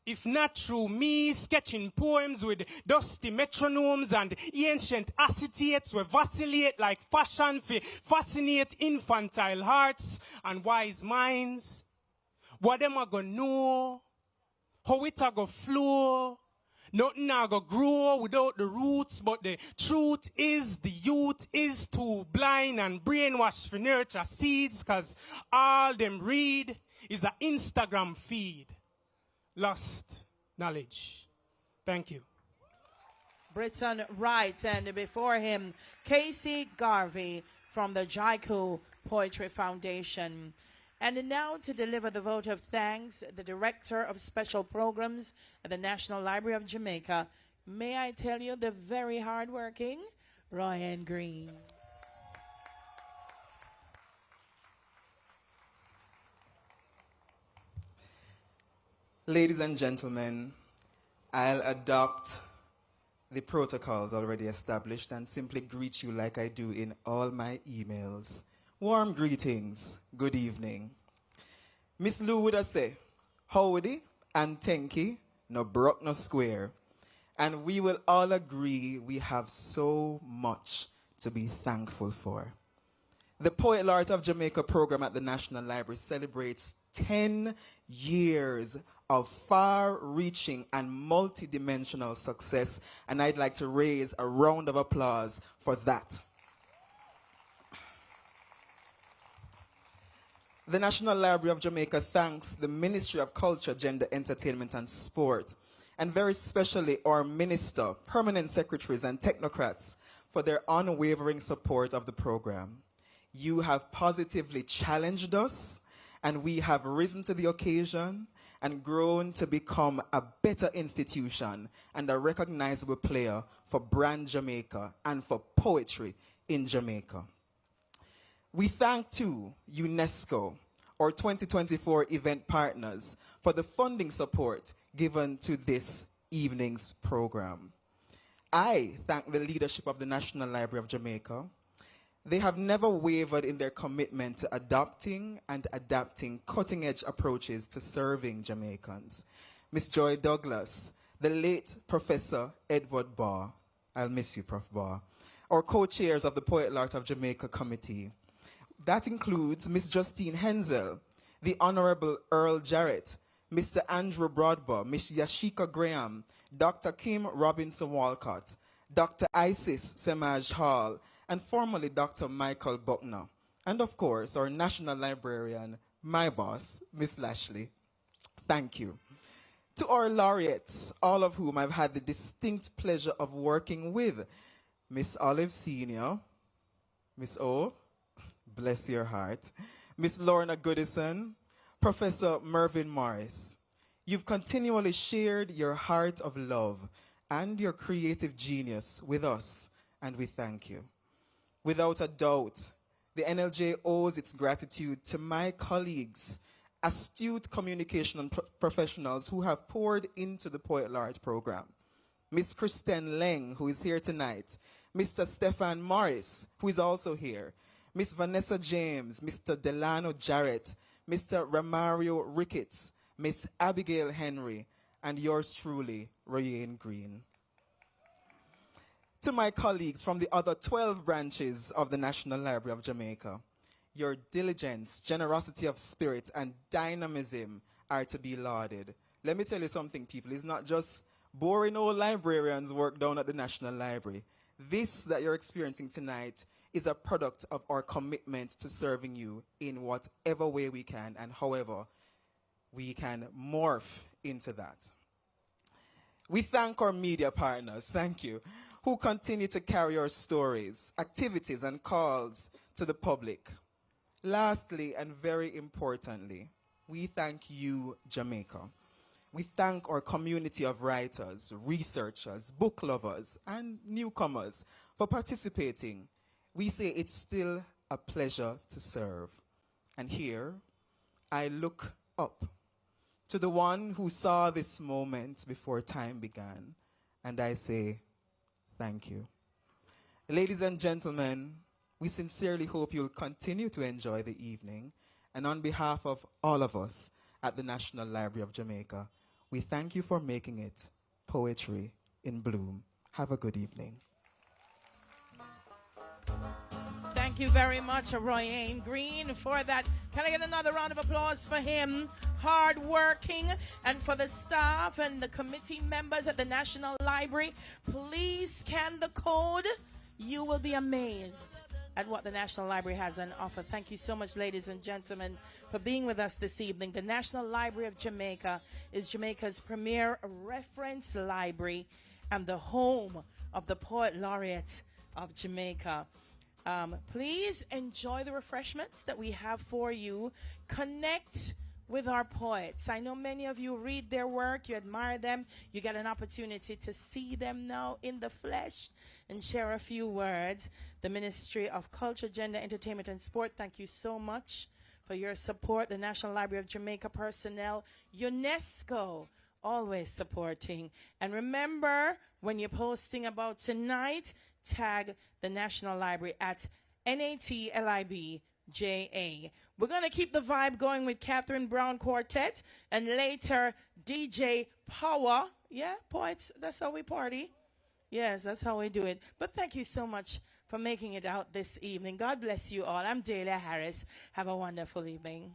[SPEAKER 18] if not through me sketching poems with dusty metronomes and ancient acetates where vacillate like fashion for fascinate infantile hearts and wise minds. What them a gonna know, how it a gonna flow. Nothing a go grow without the roots, but the truth is the youth is too blind and brainwashed for nurture seeds, cause all them read is an Instagram feed. Lost knowledge. Thank you.
[SPEAKER 1] Britton Wright, and before him, Casey Garvey from the Jaiku Poetry Foundation. And now to deliver the vote of thanks, the Director of Special Programs at the National Library of Jamaica. May I tell you, the very hardworking Ryan Green.
[SPEAKER 19] Ladies and gentlemen, I'll adopt the protocols already established and simply greet you like I do in all my emails. Warm greetings, good evening. Miss Lou would have say, howdy and thank you, no broke, no square. And we will all agree we have so much to be thankful for. The Poet Laureate of Jamaica program at the National Library celebrates 10 years of far-reaching and multidimensional success, and I'd like to raise a round of applause for that. The National Library of Jamaica thanks the Ministry of Culture, Gender, Entertainment and Sport, and very specially our Minister, Permanent Secretaries and Technocrats for their unwavering support of the program. You have positively challenged us, and we have risen to the occasion and grown to become a better institution and a recognizable player for brand Jamaica and for poetry in Jamaica. We thank too UNESCO, our 2024 event partners, for the funding support given to this evening's program. I thank the leadership of the National Library of Jamaica. They have never wavered in their commitment to adopting and adapting cutting-edge approaches to serving Jamaicans. Miss Joy Douglas, the late Professor Edward Barr, I'll miss you, Prof. Barr, our co-chairs of the Poet Laureate of Jamaica Committee. That includes Miss Justine Hensel, the Honorable Earl Jarrett, Mr. Andrew Broadbaugh, Miss Yashika Graham, Dr. Kim Robinson Walcott, Dr. Isis Semaj Hall, and formerly Dr. Michael Buckner. And of course, our national librarian, my boss, Miss Lashley. Thank you. To our laureates, all of whom I've had the distinct pleasure of working with, Miss Olive Senior, Miss O, bless your heart, Miss Lorna Goodison, Professor Mervyn Morris. You've continually shared your heart of love and your creative genius with us, and we thank you. Without a doubt, The NLJ owes its gratitude to my colleagues, astute communication and professionals who have poured into the Poet Laureate program. Miss Kristen Leng, who is here tonight, Mr. Stefan Morris, who is also here, Miss Vanessa James, Mr. Delano Jarrett, Mr. Ramario Ricketts, Miss Abigail Henry, and yours truly, Rayane Green. To my colleagues from the other 12 branches of the National Library of Jamaica, your diligence, generosity of spirit, and dynamism are to be lauded. Let me tell you something, people. It's not just boring old librarians work down at the National Library. This that you're experiencing tonight is a product of our commitment to serving you in whatever way we can and however we can morph into that. We thank our media partners, thank you, who continue to carry our stories, activities, and calls to the public. Lastly, and very importantly, we thank you, Jamaica. We thank our community of writers, researchers, book lovers, and newcomers for participating. We say it's still a pleasure to serve. And here, I look up to the one who saw this moment before time began, and I say, thank you. Ladies and gentlemen, we sincerely hope you'll continue to enjoy the evening, and on behalf of all of us at the National Library of Jamaica, we thank you for making it Poetry in Bloom. Have a good evening.
[SPEAKER 1] Thank you very much, Rayane Green, for that. Can I get another round of applause for him? Hardworking, and for the staff and the committee members at the National Library. Please scan the code. You will be amazed at what the National Library has on offer. Thank you so much, ladies and gentlemen, for being with us this evening. The National Library of Jamaica is Jamaica's premier reference library and the home of the Poet Laureate of Jamaica. Please enjoy the refreshments that we have for you. Connect with our poets. I know many of you read their work, you admire them, you get an opportunity to see them now in the flesh and share a few words. The Ministry of Culture, Gender, Entertainment and Sport, thank you so much for your support. The National Library of Jamaica personnel, UNESCO, always supporting. And remember, when you're posting about tonight, tag the National Library at NATLIBJA. We're going to keep the vibe going with Catherine Brown Quartet and later DJ Power. Yeah, poets, that's how we party. Yes, that's how we do it. But thank you so much for making it out this evening. God bless you all. I'm Delia Harris. Have a wonderful evening.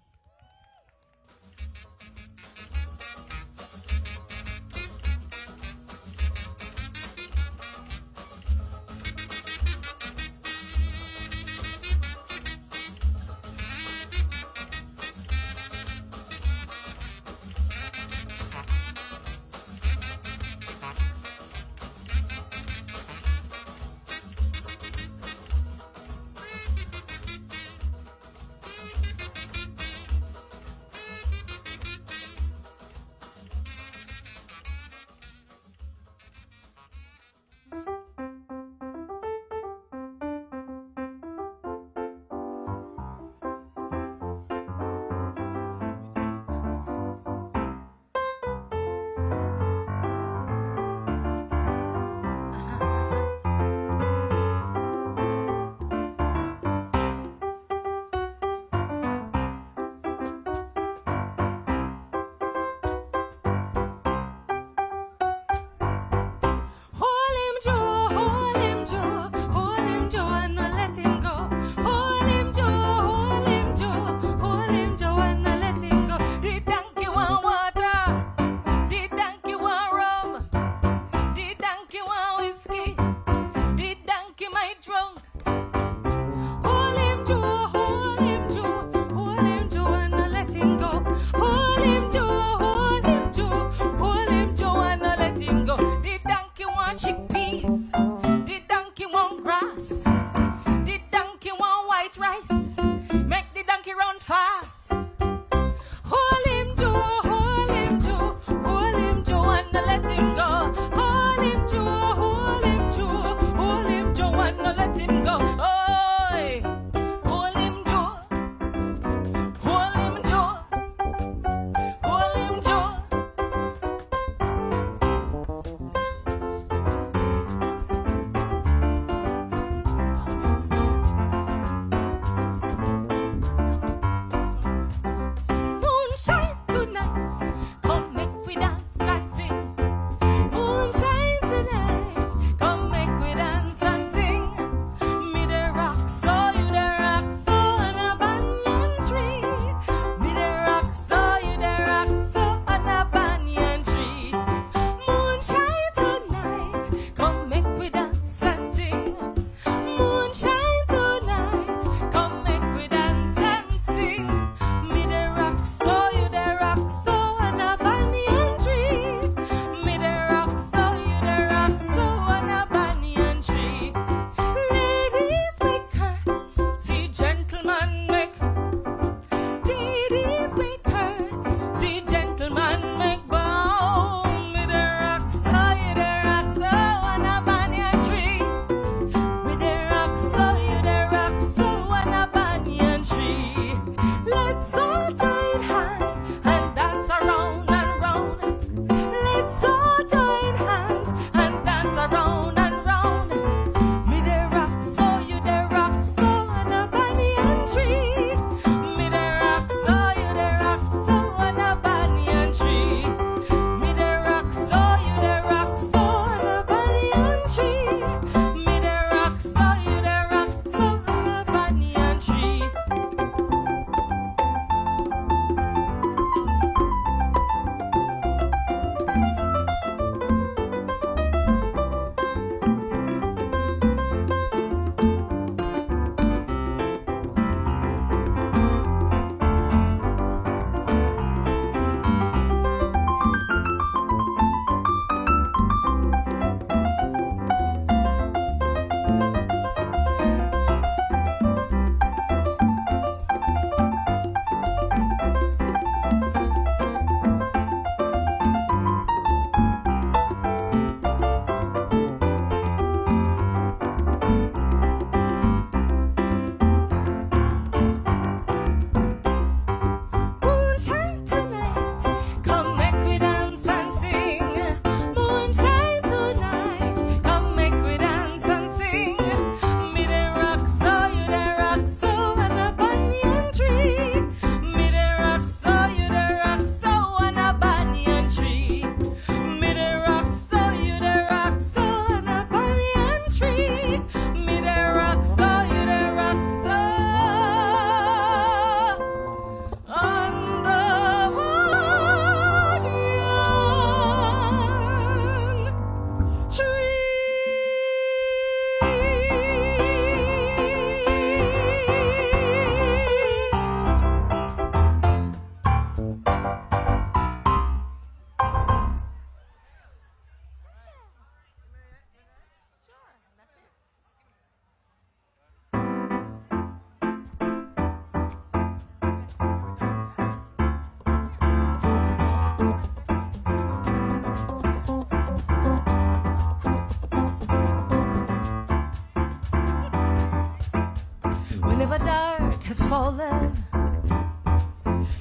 [SPEAKER 11] falling.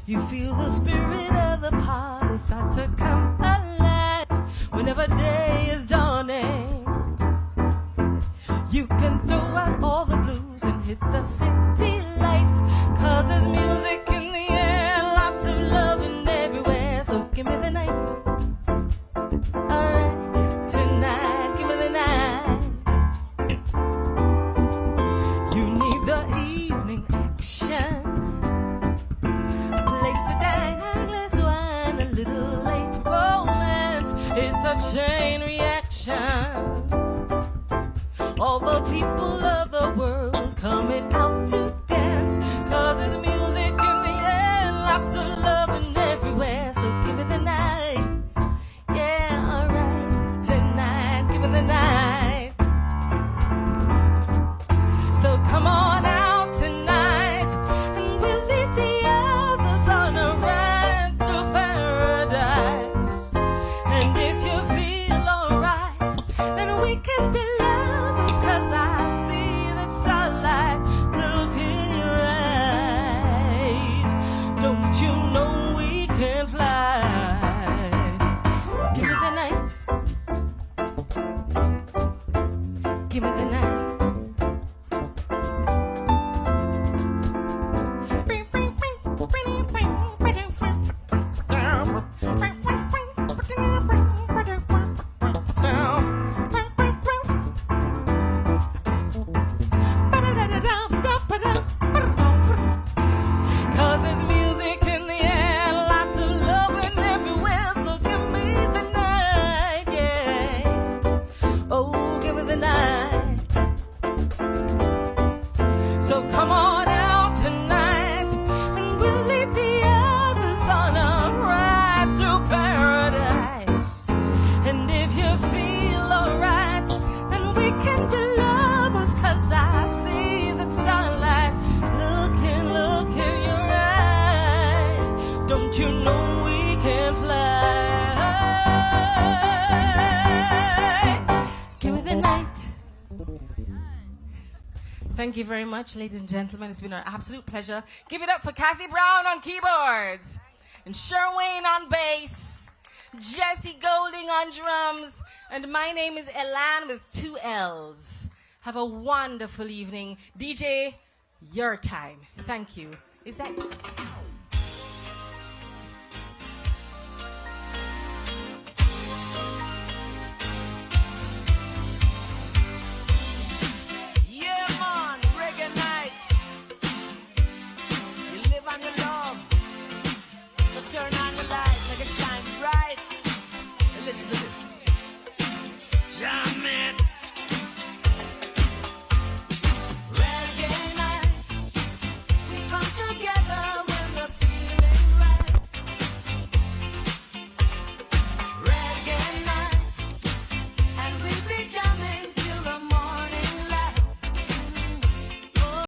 [SPEAKER 11] You feel the spirit of the party start to come alive whenever day is dawning. You can throw out all the blues and hit the city lights, 'cause there's music in the air, lots of loving everywhere. So give me the night. Alright, tonight, give me the night. You need the evening action, a place to dine, a glass of wine, a little late romance. It's a chain reaction. All the people of the world coming out to dance, 'cause there's music in the air, lots of loving everywhere. So give me the night. Yeah, alright, tonight, give me the night. So come on out tonight, and we'll lead the others on a ride through paradise. And if you feel alright, then we can be lovers, 'cause I see that starlight look in your eyes. Don't you know we can fly? Give me the night. Give me the night. Cause there's music in the air, lots of loving everywhere. So give me the night, yes. Oh, give me the night. So come on out tonight, and we'll lead the others on a ride through paradise. And if you feel alright, then we can be lovers, 'cause I see that starlight look in your eyes. Don't you know we can fly? Give me the night. Thank you very much, ladies and gentlemen. It's been an absolute pleasure. Give it up for Kathy Brown on keyboards, and Sherwayne on bass, Jesse Golding on drums, and my name is Elan with 2 L's. Have a wonderful evening. DJ, your time. Thank you. Is that...